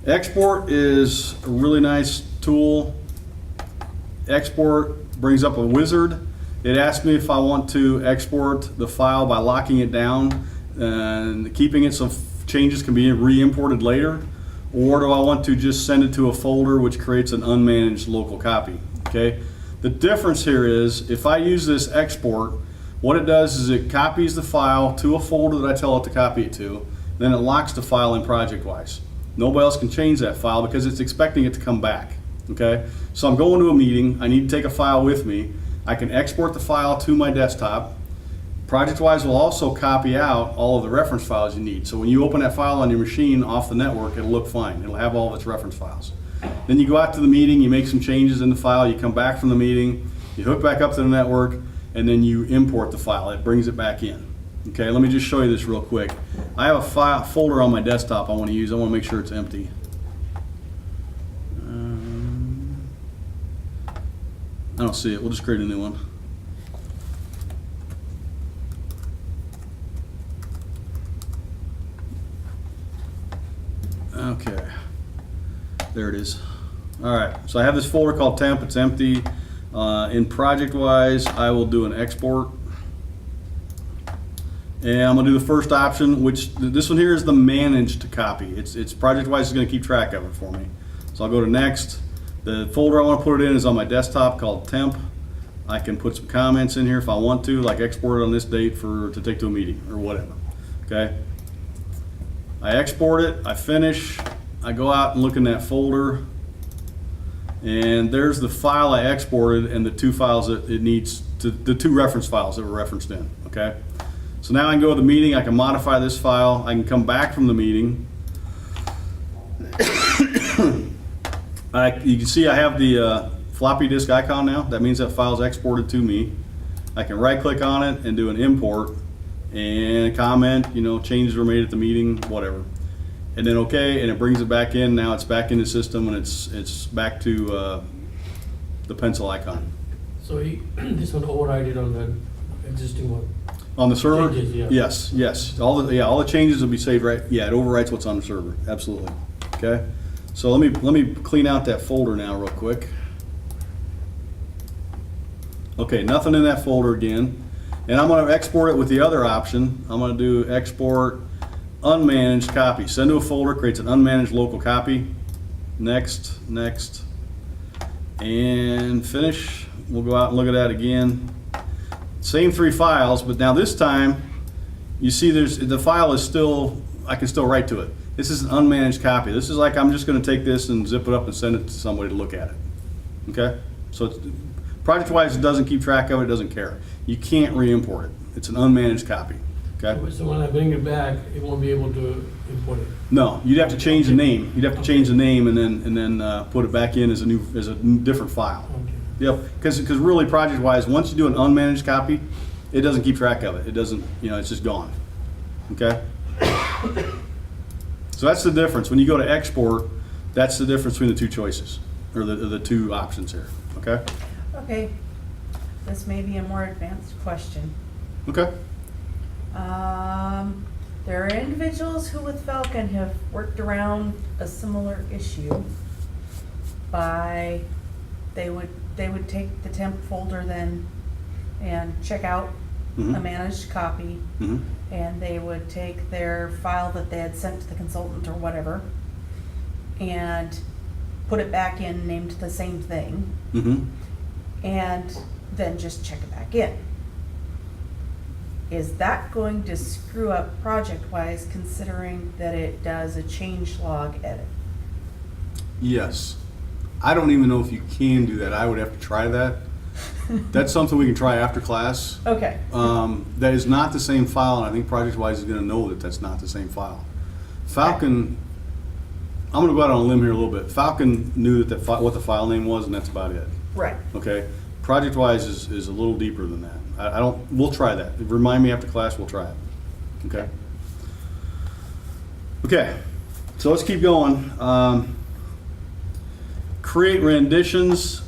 Speaker 1: Export is a really nice tool. Export brings up a wizard. It asks me if I want to export the file by locking it down and keeping it so changes can be re-imported later, or do I want to just send it to a folder which creates an unmanaged local copy. Okay. The difference here is if I use this export, what it does is it copies the file to a folder that I tell it to copy it to, then it locks the file in ProjectWise. Nobody else can change that file because it's expecting it to come back. Okay, so I'm going to a meeting, I need to take a file with me. I can export the file to my desktop. ProjectWise will also copy out all of the reference files you need. So when you open that file on your machine off the network, it'll look fine. It'll have all of its reference files. Then you go out to the meeting, you make some changes in the file, you come back from the meeting, you hook back up to the network, and then you import the file. It brings it back in. Okay, let me just show you this real quick. I have a folder on my desktop I want to use. I want to make sure it's empty. I don't see it. We'll just create a new one. Okay, there it is. All right, so I have this folder called temp. It's empty. In ProjectWise, I will do an export. And I'm gonna do the first option, which this one here is the managed copy. It's ProjectWise is gonna keep track of it for me. So I'll go to next. The folder I wanna put it in is on my desktop called temp. I can put some comments in here if I want to, like export it on this date to take to a meeting or whatever, okay? I export it, I finish, I go out and look in that folder, and there's the file I exported and the two files that it needs, the two reference files that were referenced in, okay? So now I can go to the meeting, I can modify this file, I can come back from the meeting. You can see I have the floppy disk icon now. That means that file's exported to me. I can right click on it and do an import and comment, changes were made at the meeting, whatever. And then okay, and it brings it back in. Now it's back in the system and it's back to the pencil icon.
Speaker 3: So this one overrided on the existing one?
Speaker 1: On the server?
Speaker 3: Changes, yeah.
Speaker 1: Yes. All the changes will be saved right. Yeah, it overwrites what's on the server. Absolutely. Okay. So let me clean out that folder now real quick. Okay, nothing in that folder again. And I'm going to export it with the other option. I'm going to do export unmanaged copy. Send to a folder, creates an unmanaged local copy. Next, and finish. We'll go out and look at that again. Same three files, but now this time, you see the file is still, I can still write to it. This is an unmanaged copy. This is like I'm just going to take this and zip it up and send it to somebody to look at it. Okay? So ProjectWise doesn't keep track of it, doesn't care. You can't re-import it. It's an unmanaged copy. Okay?
Speaker 3: So when I bring it back, it won't be able to import it?
Speaker 1: No, you'd have to change the name. You'd have to change the name and then put it back in as a different file.
Speaker 3: Okay.
Speaker 1: Yep, because really ProjectWise, once you do an unmanaged copy, it doesn't keep track of it. It doesn't, it's just gone. Okay? So that's the difference. When you go to export, that's the difference between the two choices, or the two options here. Okay?
Speaker 2: Okay, this may be a more advanced question.
Speaker 1: Okay.
Speaker 2: There are individuals who with Falcon have worked around a similar issue by, they would take the temp folder then and check out a managed copy, and they would take their file that they had sent to the consultant or whatever and put it back in named the same thing, and then just check it back in. Is that going to screw up ProjectWise considering that it does a change log edit?
Speaker 1: Yes. I don't even know if you can do that. I would have to try that. That's something we can try after class.
Speaker 2: Okay.
Speaker 1: That is not the same file, and I think ProjectWise is going to know that that's not the same file. Falcon, I'm going to go out on a limb here a little bit. Falcon knew that what the file name was, and that's about it.
Speaker 2: Right.
Speaker 1: Okay. ProjectWise is a little deeper than that. We'll try that. Remind me after class, we'll try it. Okay. Okay. So let's keep going. Create renditions.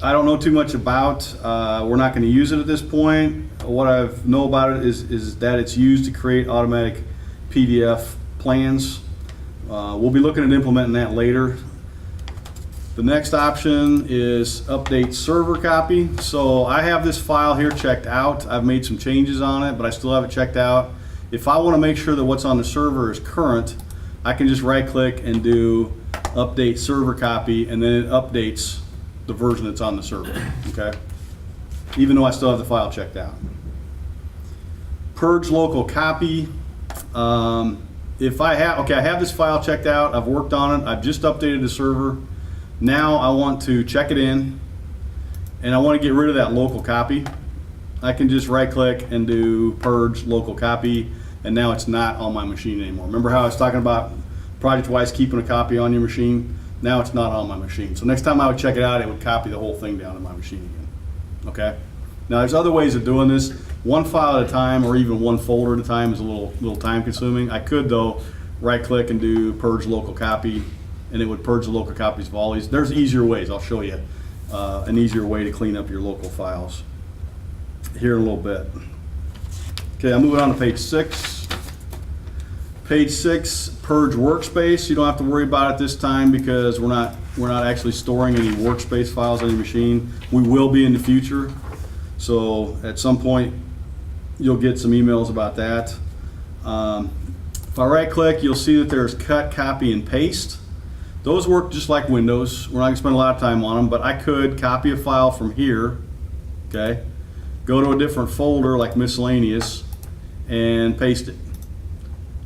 Speaker 1: I don't know too much about. We're not going to use it at this point. What I know about it is that it's used to create automatic PDF plans. We'll be looking at implementing that later. The next option is update server copy. So I have this file here checked out. I've made some changes on it, but I still have it checked out. If I want to make sure that what's on the server is current, I can just right click and do update server copy, and then it updates the version that's on the server, okay? Even though I still have the file checked out. Purge local copy. If I have this file checked out, I've worked on it, I've just updated the server. Now I want to check it in, and I want to get rid of that local copy. I can just right click and do purge local copy, and now it's not on my machine anymore. Remember how I was talking about ProjectWise keeping a copy on your machine? Now it's not on my machine. So next time I would check it out, it would copy the whole thing down to my machine again. Okay? Now there's other ways of doing this. One file at a time, or even one folder at a time, is a little time consuming. I could though right click and do purge local copy, and it would purge the local copies of all these. There's easier ways. I'll show you an easier way to clean up your local files here in a little bit. Okay, I'm moving on to page 6. Page 6, purge workspace. You don't have to worry about it this time because we're not actually storing any workspace files on your machine. We will be in the future. So at some point, you'll get some emails about that. If I right click, you'll see that there's cut, copy, and paste. Those work just like Windows. We're not gonna spend a lot of time on them, but I could copy a file from here, okay? Go to a different folder like miscellaneous and paste it.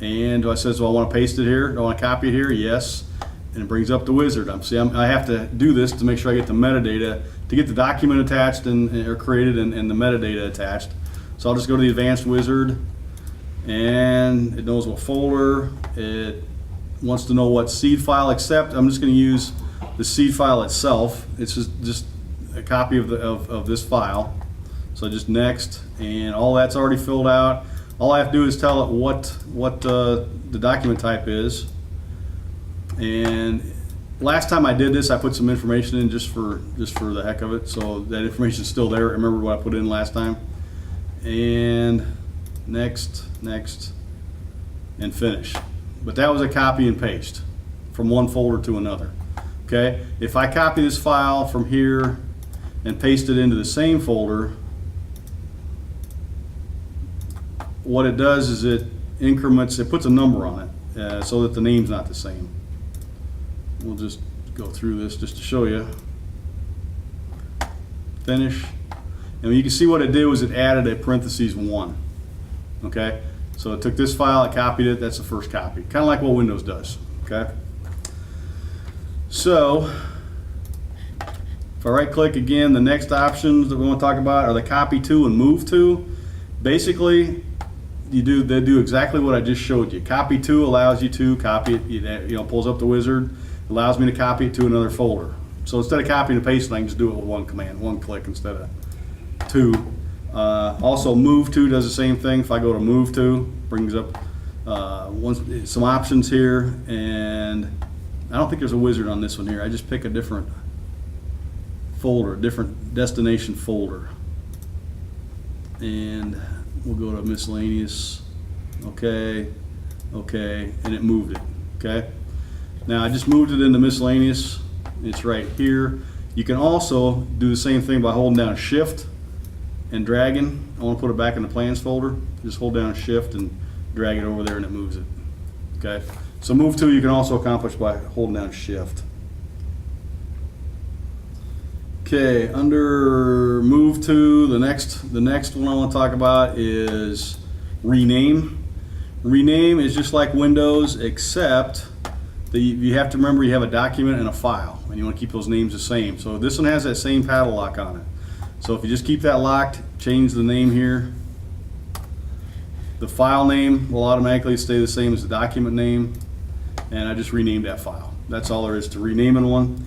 Speaker 1: And I says, well, I want to paste it here. Do I want to copy it here? Yes. And it brings up the wizard. I have to do this to make sure I get the metadata, to get the document attached or created and the metadata attached. So I'll just go to the advanced wizard, and it knows what folder. It wants to know what seed file, except I'm just going to use the seed file itself. It's just a copy of this file. So just next, and all that's already filled out. All I have to do is tell it what the document type is. And last time I did this, I put some information in just for the heck of it. So that information is still there. Remember what I put in last time. And next, and finish. But that was a copy and paste from one folder to another. Okay. If I copy this file from here and paste it into the same folder, what it does is it increments, it puts a number on it so that the name's not the same. We'll just go through this just to show you. Finish. And you can see what it did was it added a parentheses 1. Okay? So it took this file, it copied it, that's the first copy. Kind of like what Windows does. Okay? So, if I right click again, the next options that we want to talk about are the copy to and move to. Basically, they do exactly what I just showed you. Copy to allows you to copy it, pulls up the wizard, allows me to copy it to another folder. So instead of copying and pasting, I can just do it with one command, one click instead of two. Also move to does the same thing. If I go to move to, brings up some options here, and I don't think there's a wizard on this one here. I just pick a different folder, a different destination folder. And we'll go to miscellaneous, okay, and it moved it, okay? Now I just moved it into miscellaneous, it's right here. You can also do the same thing by holding down Shift and dragging. I want to put it back in the plans folder. Just hold down Shift and drag it over there and it moves it, okay? So move to you can also accomplish by holding down Shift. Okay, under move to, the next one I want to talk about is rename. Rename is just like Windows, except that you have to remember you have a document and a file, and you want to keep those names the same. So this one has that same paddle lock on it. So if you just keep that locked, change the name here. The file name will automatically stay the same as the document name, and I just renamed that file. That's all there is to renaming one.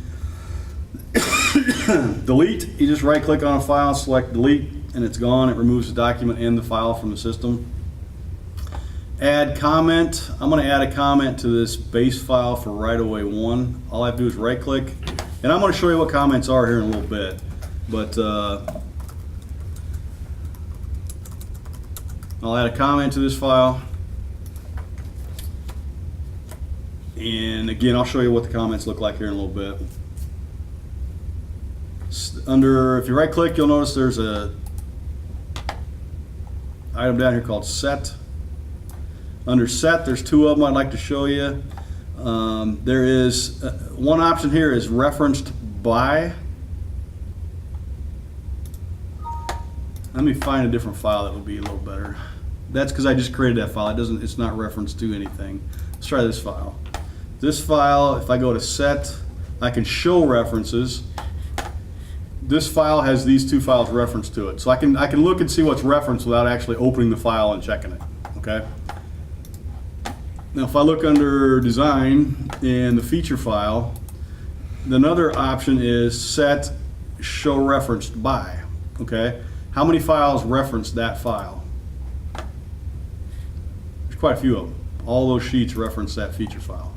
Speaker 1: Delete, you just right click on a file, select delete, and it's gone. It removes the document and the file from the system. Add comment. I'm going to add a comment to this base file for right away 1. All I have to do is right click, and I'm going to show you what comments are here in a little bit. But I'll add a comment to this file, and again I'll show you what the comments look like here in a little bit. If you right click, you'll notice there's a item down here called set. Under set, there's 2 of them I'd like to show you. There is one option here is referenced by. Let me find a different file that would be a little better. That's because I just created that file. It's not referenced to anything. Let's try this file. This file, if I go to set, I can show references. This file has these 2 files referenced to it. So I can look and see what's referenced without actually opening the file and checking it, okay? Now if I look under design in the feature file, another option is set show referenced by, okay? How many files reference that file? There's quite a few of them. All those sheets reference that feature file,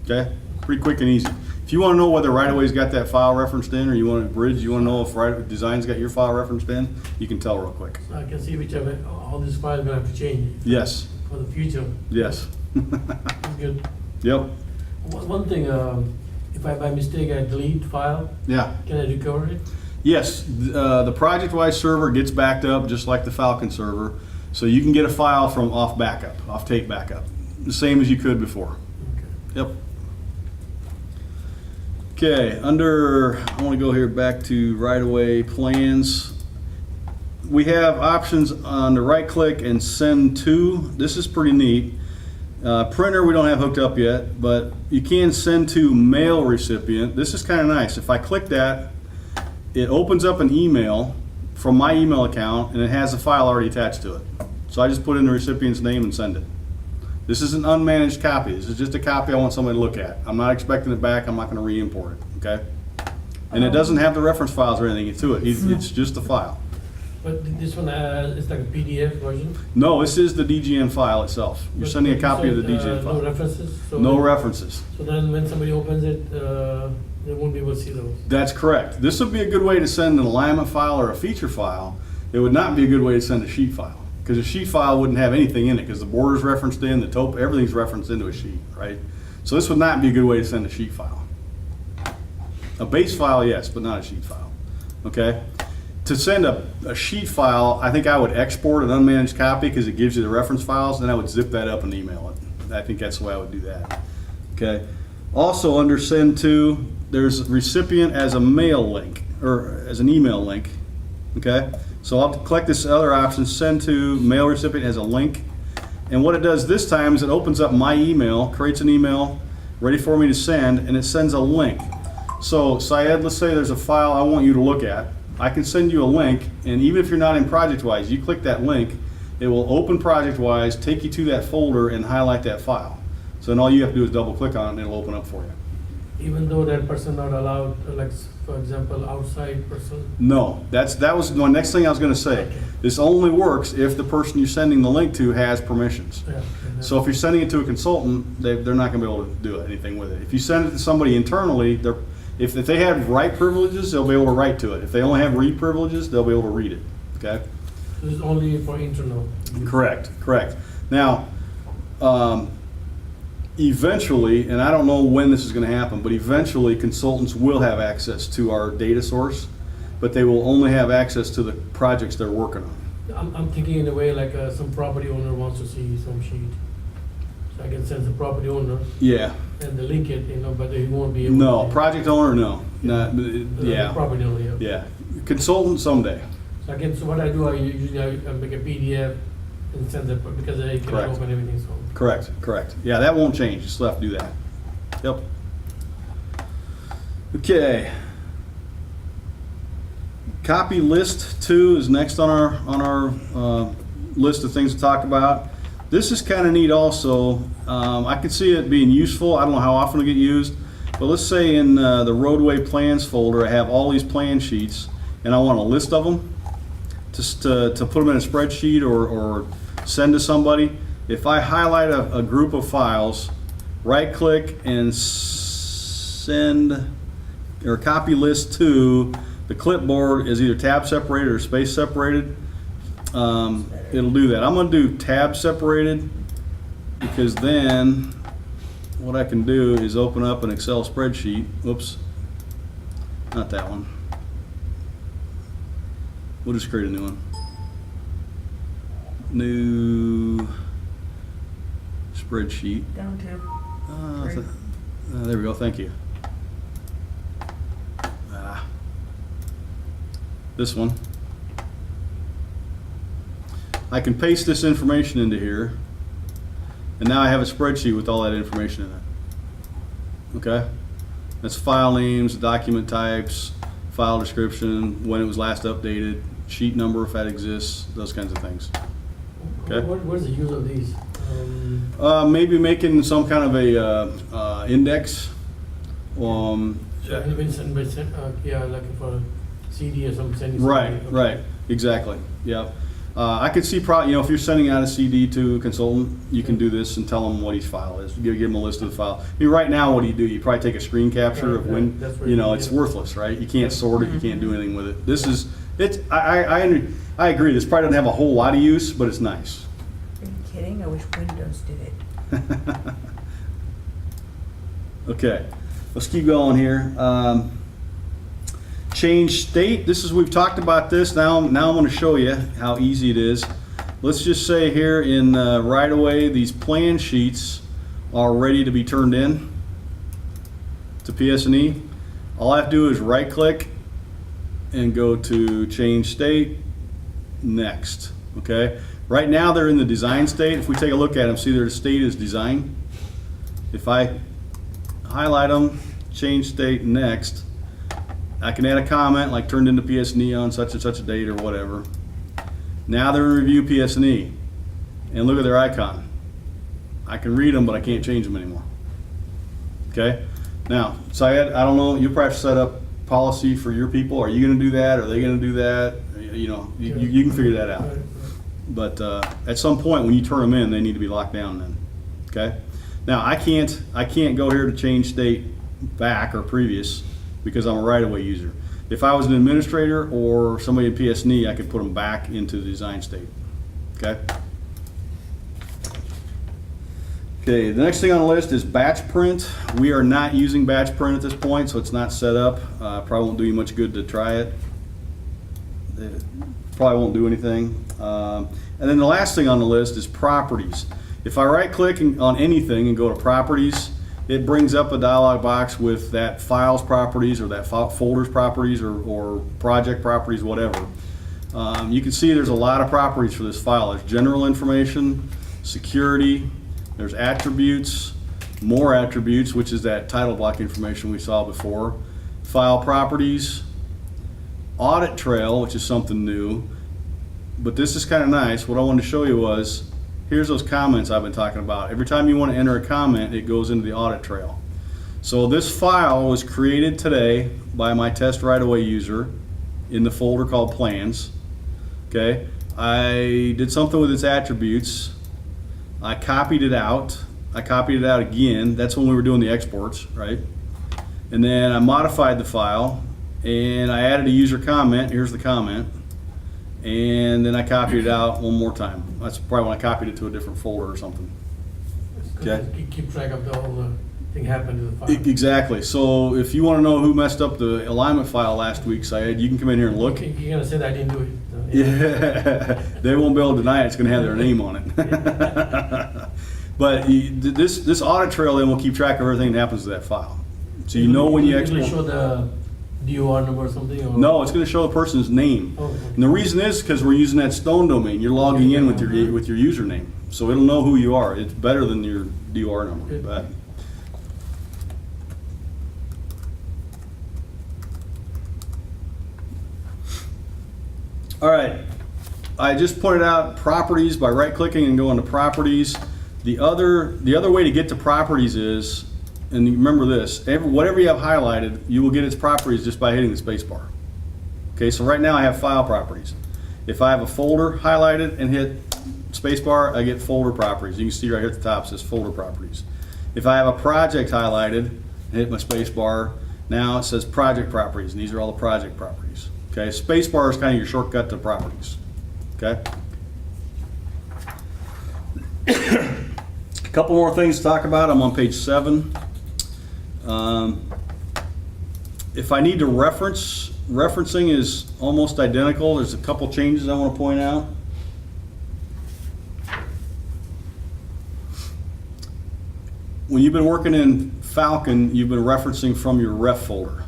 Speaker 1: okay? Pretty quick and easy. If you want to know whether right away's got that file referenced in, or you want a bridge, you want to know if design's got your file referenced in, you can tell real quick.
Speaker 3: So I can see whichever, all these files are going to have to change.
Speaker 1: Yes.
Speaker 3: For the future.
Speaker 1: Yes.
Speaker 3: That's good.
Speaker 1: Yep.
Speaker 3: One thing, if I by mistake I delete file,
Speaker 1: Yeah.
Speaker 3: can I recover it?
Speaker 1: Yes, the ProjectWise server gets backed up just like the Falcon server, so you can get a file from off tape backup, the same as you could before.
Speaker 3: Okay.
Speaker 1: Yep. Okay, I want to go here back to right-of-way plans. We have options on the right click and send to. This is pretty neat. Printer we don't have hooked up yet, but you can send to mail recipient. This is kind of nice. If I click that, it opens up an email from my email account and it has a file already attached to it. So I just put in the recipient's name and send it. This is an unmanaged copy. This is just a copy I want somebody to look at. I'm not expecting it back. I'm not going to re-import it, okay? And it doesn't have the reference files or anything to it. It's just a file.
Speaker 3: But this one is like a PDF version?
Speaker 1: No, this is the DGN file itself. You're sending a copy of the DGN file.
Speaker 3: No references? So
Speaker 1: No
Speaker 3: then-
Speaker 1: references.
Speaker 3: So then when somebody opens it, they won't be able to see those?
Speaker 1: That's correct. This would be a good way to send an alignment file or a feature file. It would not be a good way to send a sheet file, because a sheet file wouldn't have anything in it, because the border's referenced in, the top, everything's referenced into a sheet, right? So this would not be a good way to send a sheet file. A base file, yes, but not a sheet file, okay? To send a sheet file, I think I would export an unmanaged copy because it gives you the reference files, then I would zip that up and email it. I think that's the way I would do that, okay? Also under send to, there's recipient as a mail link, or as an email link, okay? So I'll click this other option, send to mail recipient as a link. And what it does this time is it opens up my email, creates an email ready for me to send, and it sends a link. So Syed, let's say there's a file I want you to look at. I can send you a link, and even if you're not in ProjectWise, you click that link, it will open ProjectWise, take you to that folder, and highlight that file. So then all you have to do is double click on it, and it'll open up for you.
Speaker 3: Even though that person not allowed, like, for example, outside person?
Speaker 1: No, that was the next thing I was going to say.
Speaker 3: Okay.
Speaker 1: This only works if the person you're sending the link to has permissions.
Speaker 3: Yeah.
Speaker 1: So if you're sending it to a consultant, they're not going to be able to do anything with it. If you send it to somebody internally, if they have write privileges, they'll be able to write to it. If they only have read privileges, they'll be able to read it. Okay?
Speaker 3: This is only for internal?
Speaker 1: Correct. Now, eventually, and I don't know when this is going to happen, but eventually consultants will have access to our data source, but they will only have access to the projects they're working on.
Speaker 3: I'm thinking in a way like some property owner wants to see some sheet. So I can send the property owner
Speaker 1: Yeah.
Speaker 3: and they link it, but they won't be able to.
Speaker 1: No, project owner, no. Not, yeah.
Speaker 3: Property owner, yeah.
Speaker 1: Yeah. Consultant someday.
Speaker 3: So again, so what I do, I usually make a PDF and send it, because I cannot
Speaker 1: Correct.
Speaker 3: open everything, so.
Speaker 1: Correct. Yeah, that won't change. You still have to do that. Yep. Okay. Copy list 2 is next on our list of things to talk about. This is kind of neat also. I could see it being useful. I don't know how often it'll get used, but let's say in the roadway plans folder, I have all these plan sheets and I want a list of them just to put them in a spreadsheet or send to somebody. If I highlight a group of files, right click and send or copy list to, the clipboard is either tab separated or space separated. It'll do that. I'm going to do tab separated because then what I can do is open up an Excel spreadsheet. Oops, not that one. We'll just create a new one. New spreadsheet.
Speaker 2: Down to.
Speaker 1: There we go. Thank you. This one. I can paste this information into here, and now I have a spreadsheet with all that information in it. Okay? That's file names, document types, file description, when it was last updated, sheet number if that exists, those kinds of things. Okay.
Speaker 3: What's the use of these?
Speaker 1: Maybe making some kind of a index.
Speaker 3: So anybody send, like for CD or something. Sending
Speaker 1: Right,
Speaker 3: something.
Speaker 1: right, exactly. Yeah. I could see if you're sending out a CD to a consultant, you can do this and tell them what each file is. Give them a list of the file. I mean, right now, what do? You probably take a screen capture of when,
Speaker 3: That's where
Speaker 1: it's worthless, right? You can't sort it, you can't do anything with it. I agree, this probably doesn't have a whole lot of use, but it's nice.
Speaker 2: Are you kidding? I wish Windows did it.
Speaker 1: Okay, let's keep going here. change state. This is, we've talked about this. Now I'm going to show you how easy it is. Let's just say here in right away, these plan sheets are ready to be turned in to PS&E. All I have to do is right click and go to change state, next. Okay. Right now they're in the design state. If we take a look at them, see their state is design. If I highlight them, change state, next, I can add a comment like turned into PS&E on such and such a date or whatever. Now they're in review PS&E, and look at their icon. I can read them, but I can't change them anymore. Okay. Now, Syed, I don't know. You probably have to set up policy for your people. Are you going to do that? Are they going to do that? You know, you can figure that out. But at some point when you turn them in, they need to be locked down then. Okay. Now I can't go here to change state back or previous because I'm a right-of-way user. If I was an administrator or somebody in PS&E, I could put them back into the design state. Okay. Okay, the next thing on the list is batch print. We are not using batch print at this point, so it's not set up. Probably won't do you much good to try it. It probably won't do anything. And then the last thing on the list is properties. If I right click on anything and go to properties, it brings up a dialog box with that files properties or that folders properties or project properties, whatever. You can see there's a lot of properties for this file. There's general information, security, there's attributes, more attributes, which is that title block information we saw before, file properties, audit trail, which is something new. But this is kind of nice. What I wanted to show you was, here's those comments I've been talking about. Every time you want to enter a comment, it goes into the audit trail. So this file was created today by my test right-away user in the folder called plans. Okay, I did something with its attributes. I copied it out. I copied it out again. That's when we were doing the exports, right? And then I modified the file and I added a user comment. Here's the comment. And then I copied it out one more time. That's probably when I copied it to a different folder or something. Okay.
Speaker 3: You keep track of the whole thing happened to the file.
Speaker 1: Exactly. So if you want to know who messed up the alignment file last week, Syed, you can come in here and look.
Speaker 3: You're gonna say that I didn't do it. So,
Speaker 1: Yeah, they won't be able to deny it. It's going to have their name on it. But this audit trail then will keep track of everything that happens to that file. So you know when you export.
Speaker 3: It'll show the DOR number or something? Or?
Speaker 1: No, it's going to show the person's name.
Speaker 3: Oh, okay.
Speaker 1: And the reason is because we're using that Stone domain. You're logging in with your username, so it'll know who you are. It's better than your DOR number.
Speaker 3: Good.
Speaker 1: But all right, I just pointed out properties by right-clicking and going to properties. The other way to get to properties is, and remember this, whatever you have highlighted, you will get its properties just by hitting the space bar. Okay, so right now I have file properties. If I have a folder highlighted and hit space bar, I get folder properties. You can see right here at the top it says folder properties. If I have a project highlighted and hit my space bar, now it says project properties, and these are all the project properties. Okay, space bar is kind of your shortcut to properties. Okay. A couple more things to talk about. I'm on page 7. If I need to reference, referencing is almost identical. There's a couple changes I want to point out. When you've been working in Falcon, you've been referencing from your ref folder.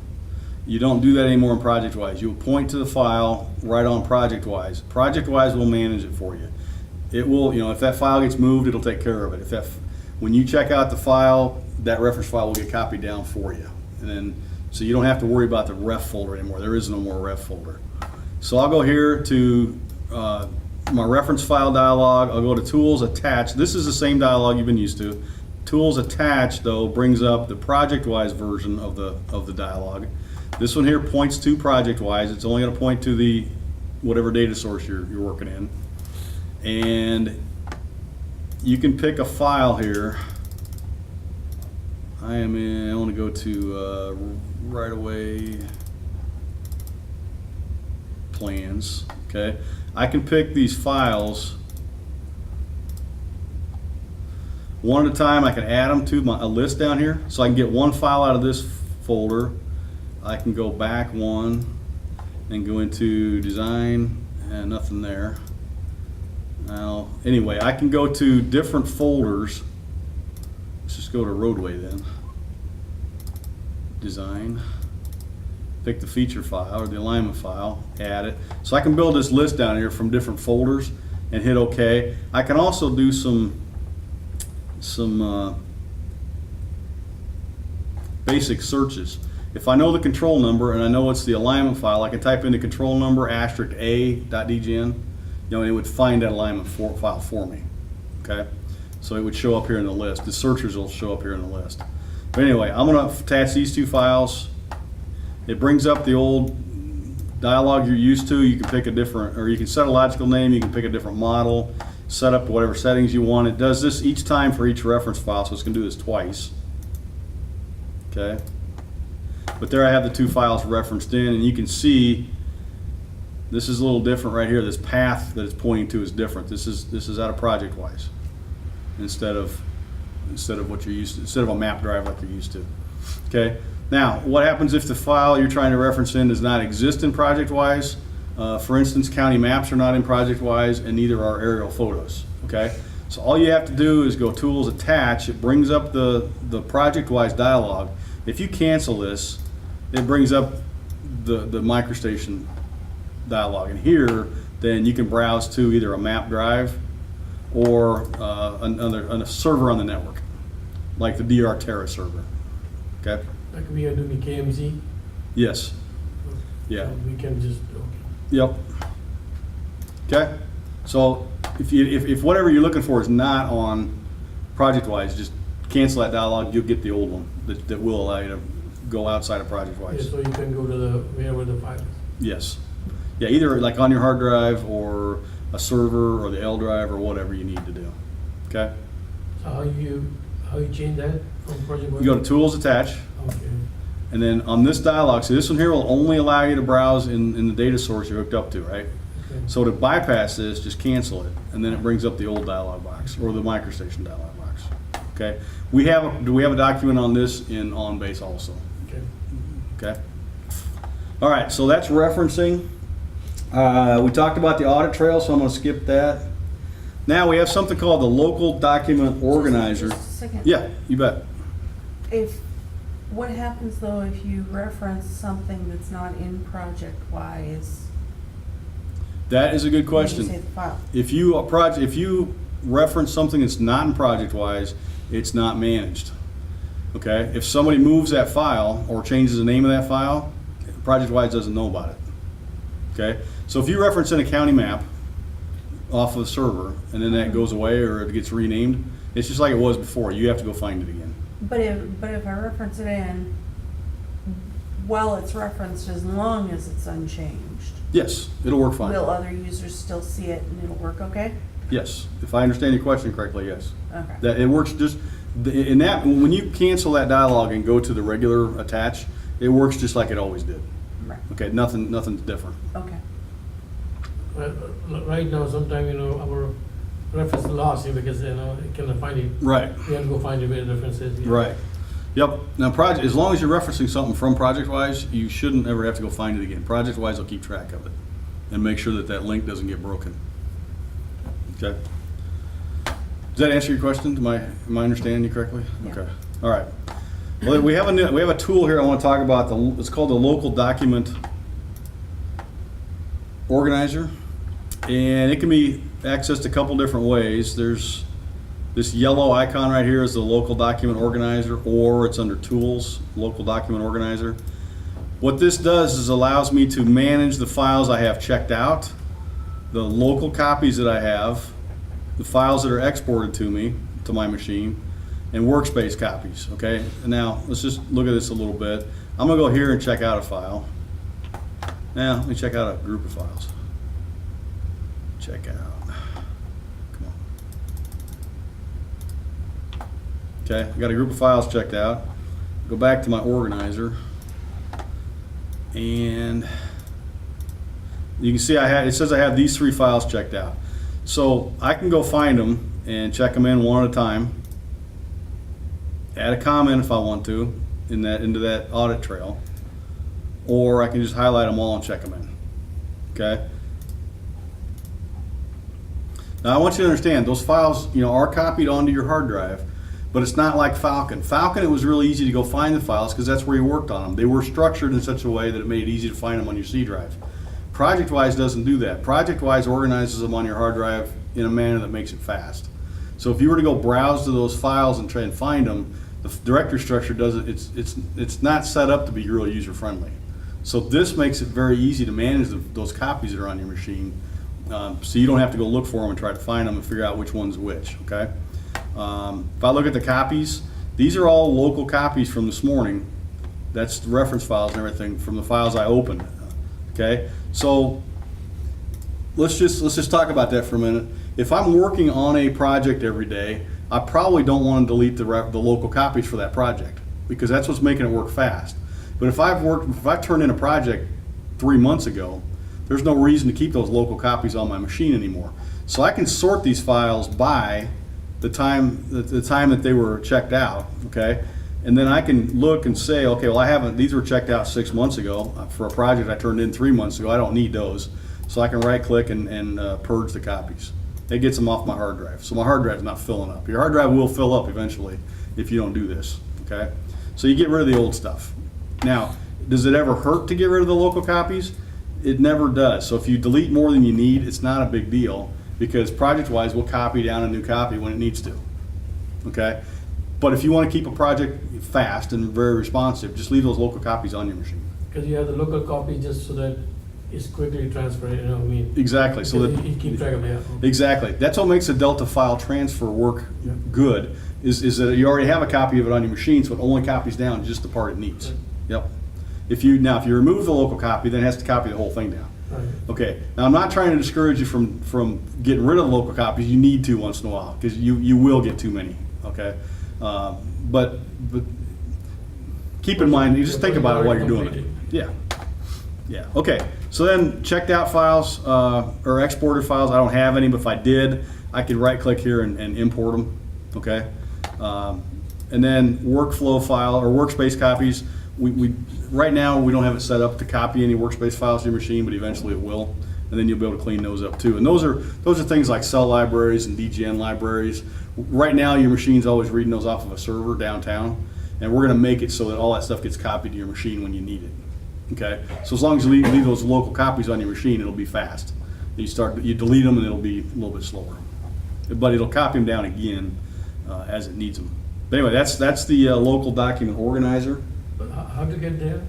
Speaker 1: You don't do that anymore in ProjectWise. You'll point to the file right on ProjectWise. ProjectWise will manage it for you. It will, if that file gets moved, it'll take care of it. When you check out the file, that reference file will get copied down for you. And then, so you don't have to worry about the ref folder anymore. There is no more ref folder. So I'll go here to my reference file dialog. I'll go to Tools, Attach. This is the same dialog you've been used to. Tools Attach, though, brings up the ProjectWise version of the dialog. This one here points to ProjectWise. It's only going to point to the whatever data source you're working in. And you can pick a file here. I want to go to right away plans. Okay, I can pick these files one at a time. I can add them to a list down here, so I can get one file out of this folder. I can go back one, and go into design, and nothing there. Now, anyway, I can go to different folders. Let's just go to roadway then. Design. Pick the feature file or the alignment file, add it. So I can build this list down here from different folders and hit OK. I can also do some basic searches. If I know the control number and I know it's the alignment file, I can type in the control number *a.dgn, and it would find that alignment file for me. Okay, so it would show up here in the list. The searchers will show up here in the list. But anyway, I'm going to attach these two files. It brings up the old dialog you're used to. You can pick a different, or you can set a logical name. You can pick a different model, set up whatever settings you want. It does this each time for each reference file, so it's going to do this twice. Okay. But there I have the two files referenced in, and you can see this is a little different right here. This path that it's pointing to is different. This is out of ProjectWise instead of what you're used to, instead of a map drive like you're used to. Okay. Now, what happens if the file you're trying to reference in does not exist in ProjectWise? For instance, county maps are not in ProjectWise, and neither are aerial photos. Okay. So all you have to do is go Tools, Attach. It brings up the ProjectWise dialog. If you cancel this, it brings up the MicroStation dialog. And here, then you can browse to either a map drive or a server on the network, like the DR Terra server. Okay?
Speaker 3: Like we are doing the KMZ?
Speaker 1: Yes. Yeah.
Speaker 3: So we can just, okay.
Speaker 1: Yep. Okay? So if whatever you're looking for is not on ProjectWise, just cancel that dialog. You'll get the old one that will allow you to go outside of ProjectWise.
Speaker 3: Yeah, so you can go to wherever the file is.
Speaker 1: Yes. Yeah, either like on your hard drive or a server or the L drive or whatever you need to do. Okay?
Speaker 3: So how you change that from ProjectWise?
Speaker 1: You go to Tools, Attach,
Speaker 3: Okay.
Speaker 1: and then on this dialog, so this one here will only allow you to browse in the data source you're hooked up to, right?
Speaker 3: Okay.
Speaker 1: So to bypass this, just cancel it, and then it brings up the old dialog box or the MicroStation dialog box. Okay? Do we have a document on this in OnBase also?
Speaker 3: Okay.
Speaker 1: Okay. All right, so that's referencing. We talked about the audit trail, so I'm going to skip that. Now we have something called the local document organizer.
Speaker 2: Just a second.
Speaker 1: Yeah, you bet.
Speaker 2: What happens though if you reference something that's not in ProjectWise?
Speaker 1: That is a good
Speaker 2: when you
Speaker 1: question.
Speaker 2: save the file?
Speaker 1: If you reference something that's not in ProjectWise, it's not managed. Okay. If somebody moves that file or changes the name of that file, ProjectWise doesn't know about it. Okay. So if you reference in a county map off of the server and then that goes away or it gets renamed, it's just like it was before. You have to go find it again.
Speaker 2: But if I reference it in, well, it's referenced as long as it's unchanged.
Speaker 1: Yes, it'll work fine.
Speaker 2: Will other users still see it and it'll work okay?
Speaker 1: Yes, if I understand your question correctly, yes.
Speaker 2: Okay.
Speaker 1: That it works just in that when you cancel that dialog and go to the regular attach, it works just like it always did.
Speaker 2: Right.
Speaker 1: Okay, nothing's different.
Speaker 2: Okay.
Speaker 3: Right now, sometimes, our reference is lost here because, it cannot find it.
Speaker 1: Right.
Speaker 3: We have to go find it where the reference is. Yeah.
Speaker 1: Right. Yep. Now, as long as you're referencing something from ProjectWise, you shouldn't ever have to go find it again. ProjectWise will keep track of it and make sure that link doesn't get broken. Okay. Does that answer your question? Am I understanding you correctly?
Speaker 2: Yeah.
Speaker 1: Okay. All right. Well, we have a tool here I want to talk about. It's called the Local Document Organizer, and it can be accessed a couple different ways. There's this yellow icon right here is the Local Document Organizer, or it's under Tools, Local Document Organizer. What this does is allows me to manage the files I have checked out, the local copies that I have, the files that are exported to me, to my machine, and workspace copies, okay? And now, let's just look at this a little bit. I'm gonna go here and check out a file. Now, let me check out a group of files. Check out, come on. Okay, I got a group of files checked out. Go back to my organizer. And you can see it says I have these 3 files checked out. So I can go find them and check them in one at a time. Add a comment if I want to into that audit trail, or I can just highlight them all and check them in. okay? Now I want you to understand, those files, you know, are copied onto your hard drive, but it's not like Falcon. Falcon, it was really easy to go find the files because that's where you worked on them. They were structured in such a way that it made it easy to find them on your C drive. ProjectWise doesn't do that. ProjectWise organizes them on your hard drive in a manner that makes it fast. So if you were to go browse to those files and try and find them, the directory structure doesn't, it's not set up to be really user friendly. So this makes it very easy to manage those copies that are on your machine, so you don't have to go look for them and try to find them and figure out which one's which, okay? If I look at the copies, these are all local copies from this morning. That's the reference files and everything from the files I opened, okay? So let's just talk about that for a minute. If I'm working on a project every day, I probably don't want to delete the local copies for that project because that's what's making it work fast. But if I've turned in a project 3 months ago, there's no reason to keep those local copies on my machine anymore. So I can sort these files by the time that they were checked out, okay? And then I can look and say, okay, well these were checked out 6 months ago for a project I turned in 3 months ago. I don't need those. So I can right click and purge the copies. It gets them off my hard drive. So my hard drive is not filling up. Your hard drive will fill up eventually if you don't do this, okay? So you get rid of the old stuff. Now, does it ever hurt to get rid of the local copies? It never does. So if you delete more than you need, it's not a big deal because ProjectWise will copy down a new copy when it needs to, okay? But if you want to keep a project fast and very responsive, just leave those local copies on your machine.
Speaker 3: Because you have the local copy just so that it's quickly transferred, you know what I mean?
Speaker 1: Exactly. So that
Speaker 3: you keep track of that.
Speaker 1: Exactly. That's what makes a Delta file transfer work good, is that you already have a copy of it on your machine, so it only copies down just the part it needs.
Speaker 3: Right.
Speaker 1: Yep. If you remove the local copy, then it has to copy the whole thing down.
Speaker 3: Right.
Speaker 1: Okay. Now I'm not trying to discourage you from getting rid of the local copies. You need to once in a while because you will get too many. Okay. But keep in mind, you just think about it while you're doing it. Yeah. Yeah. Okay. So then checked out files or exported files. I don't have any, but if I did, I could right click here and import them. Okay. And then workflow file or workspace copies. We right now we don't have it set up to copy any workspace files to your machine, but eventually it will. And then you'll be able to clean those up too. And those are things like cell libraries and DGN libraries. Right now your machine's always reading those off of a server downtown, and we're going to make it so that all that stuff gets copied to your machine when you need it. Okay, so as long as you leave those local copies on your machine, it'll be fast. You delete them and it'll be a little bit slower, but it'll copy them down again as it needs them. But anyway, that's the local document organizer.
Speaker 3: But how to get there?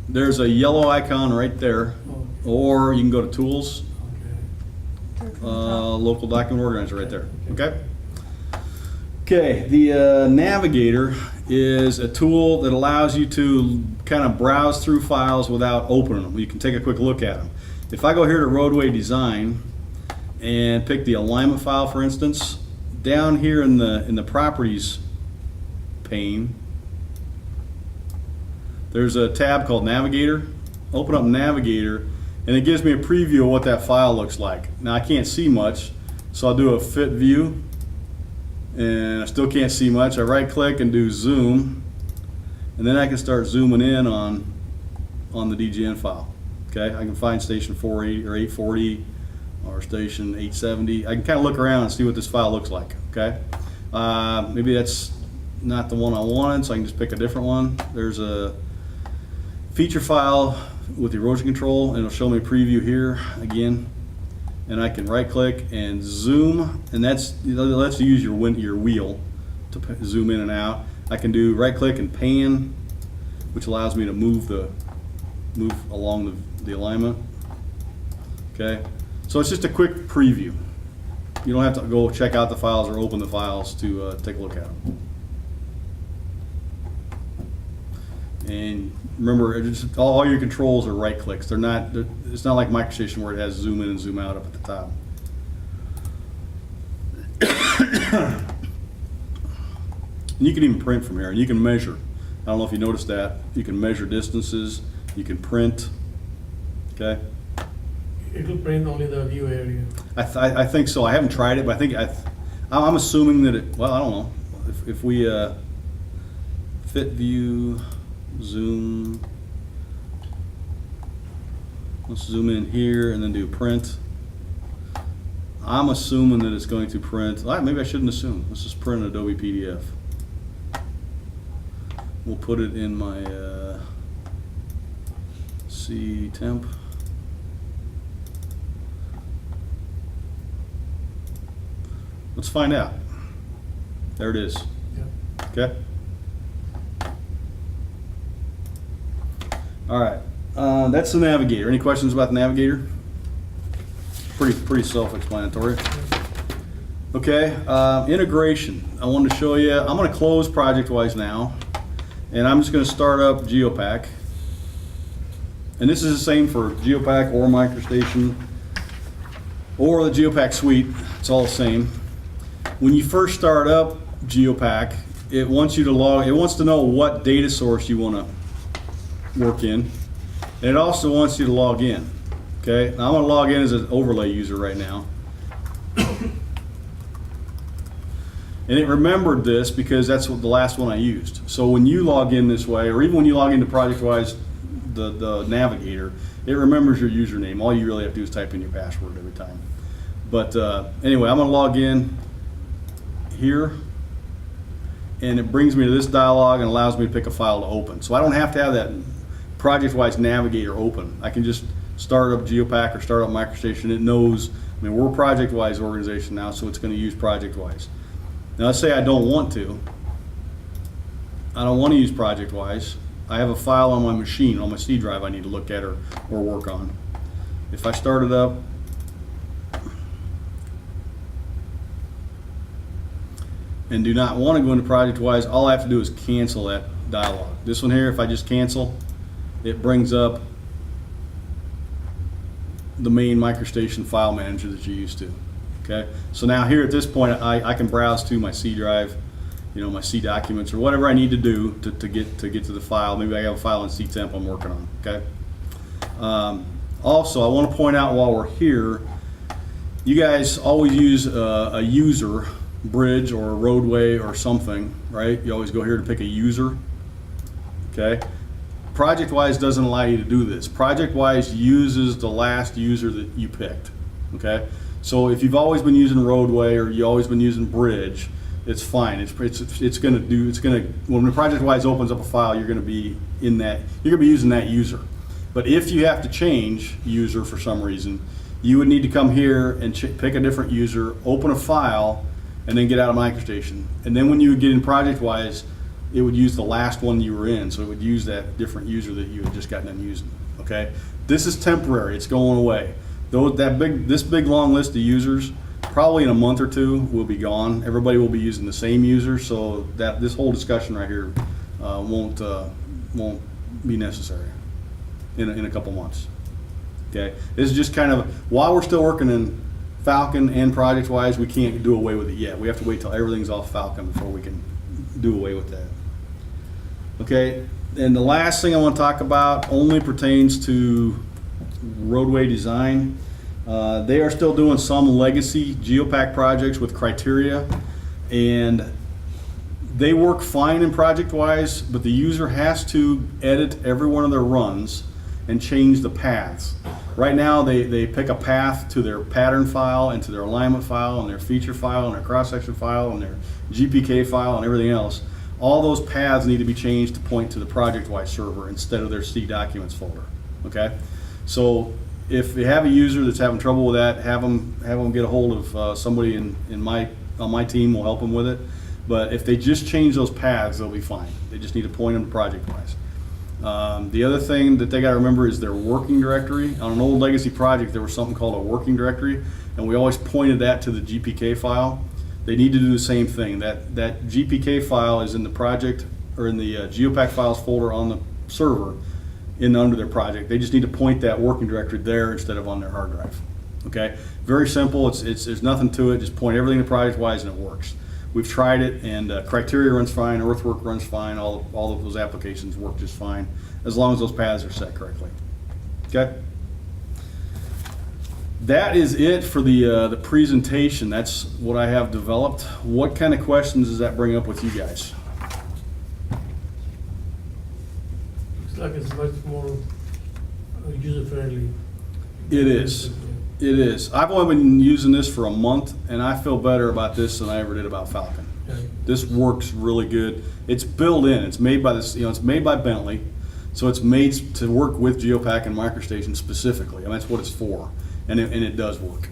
Speaker 1: There's a yellow icon right there,
Speaker 3: Oh,
Speaker 1: or you can go to Tools,
Speaker 3: okay.
Speaker 1: local document organizer right there. Okay. Okay, the navigator is a tool that allows you to kind of browse through files without opening them. You can take a quick look at them. If I go here to roadway design and pick the alignment file, for instance, down here in the properties pane, there's a tab called Navigator. Open up Navigator, and it gives me a preview of what that file looks like. Now I can't see much, so I'll do a fit view, and I still can't see much. I right click and do zoom, and then I can start zooming in on the DGN file. Okay, I can find station 480 or 840 or station 870. I can kind of look around and see what this file looks like. Okay, maybe that's not the one I wanted, so I can just pick a different one. There's a feature file with erosion control, and it'll show me a preview here again. And I can right click and zoom, and that's lets you use your wheel to zoom in and out. I can do right click and pan, which allows me to move along the alignment. Okay, so it's just a quick preview. You don't have to go check out the files or open the files to take a look at them. And remember, all your controls are right clicks. It's not like MicroStation where it has zoom in and zoom out up at the top. And you can even print from here, and you can measure. I don't know if you noticed that. You can measure distances. You can print. Okay.
Speaker 3: It will print only the view area.
Speaker 1: I think so. I haven't tried it, but I think I'm assuming that it. Well, I don't know. If we fit view. Zoom. Let's zoom in here and then do print. I'm assuming that it's going to print, maybe I shouldn't assume. Let's just print an Adobe PDF. We'll put it in my C temp. Let's find out. There it is.
Speaker 3: Yeah.
Speaker 1: Okay. All right. That's the navigator. Any questions about the navigator? Pretty self-explanatory. Okay. Integration. I wanted to show you. I'm going to close ProjectWise now, and I'm just going to start up GeoPack. And this is the same for GeoPack or MicroStation or the GeoPack suite. It's all the same. When you first start up GeoPack, it wants you to log. It wants to know what data source you want to work in, and it also wants you to log in. Okay, now I'm going to log in as an overlay user right now, and it remembered this because that's what the last one I used. So when you log in this way, or even when you log into ProjectWise, the navigator, it remembers your username. All you really have to do is type in your password every time. But anyway, I'm going to log in here, and it brings me to this dialog and allows me to pick a file to open. So I don't have to have that ProjectWise navigator open. I can just start up GeoPack or start up MicroStation. It knows, I mean, we're a ProjectWise organization now, so it's going to use ProjectWise. Now let's say I don't want to. I don't want to use ProjectWise. I have a file on my machine, on my C drive I need to look at or work on. If I start it up, and do not want to go into ProjectWise, all I have to do is cancel that dialog. This one here, if I just cancel, it brings up the main MicroStation file manager that you're used to. Okay, so now here at this point, I can browse to my C drive, my C documents or whatever I need to do to get to the file. Maybe I have a file in C temp I'm working on. Okay. Also, I want to point out while we're here, you guys always use a user bridge or a roadway or something, right? You always go here to pick a user. Okay. ProjectWise doesn't allow you to do this. ProjectWise uses the last user that you picked. Okay. So if you've always been using roadway or you've always been using bridge, it's fine. It's going to when the ProjectWise opens up a file, you're going to be using that user. But if you have to change user for some reason, you would need to come here and pick a different user, open a file, and then get out of MicroStation. And then when you would get in ProjectWise, it would use the last one you were in, so it would use that different user that you had just gotten done using. Okay, this is temporary. It's going away. This big long list of users, probably in a month or two, will be gone. Everybody will be using the same user, so that this whole discussion right here won't be necessary in a couple months. Okay, this is just kind of while we're still working in Falcon and ProjectWise, we can't do away with it yet. We have to wait till everything's off Falcon before we can do away with that. Okay, and the last thing I want to talk about only pertains to roadway design. They are still doing some legacy GeoPack projects with criteria, and they work fine in ProjectWise, but the user has to edit every one of their runs and change the paths. Right now they pick a path to their pattern file and to their alignment file and their feature file and their cross-section file and their GPK file and everything else. All those paths need to be changed to point to the ProjectWise server instead of their C documents folder. Okay, so if you have a user that's having trouble with that, have them get a hold of somebody on my team will help them with it. But if they just change those paths, they'll be fine. They just need to point them to ProjectWise. The other thing that they got to remember is their working directory. On an old legacy project, there was something called a working directory, and we always pointed that to the GPK file. They need to do the same thing. That GPK file is in the project or in the GeoPack files folder on the server under their project. They just need to point that working directory there instead of on their hard drive. Okay, very simple. There's nothing to it. Just point everything to ProjectWise and it works. We've tried it, and Criteria runs fine, Earthwork runs fine, all of those applications work just fine, as long as those paths are set correctly. Okay? That is it for the presentation. That's what I have developed. What kind of questions does that bring up with you guys?
Speaker 3: Looks like it's much more user-friendly.
Speaker 1: It is. It is. I've only been using this for a month, and I feel better about this than I ever did about Falcon.
Speaker 3: Right.
Speaker 1: This works really good. It's built in. It's made by this. It's made by Bentley, so it's made to work with Geopack and MicroStation specifically. I mean, that's what it's for, and it does work.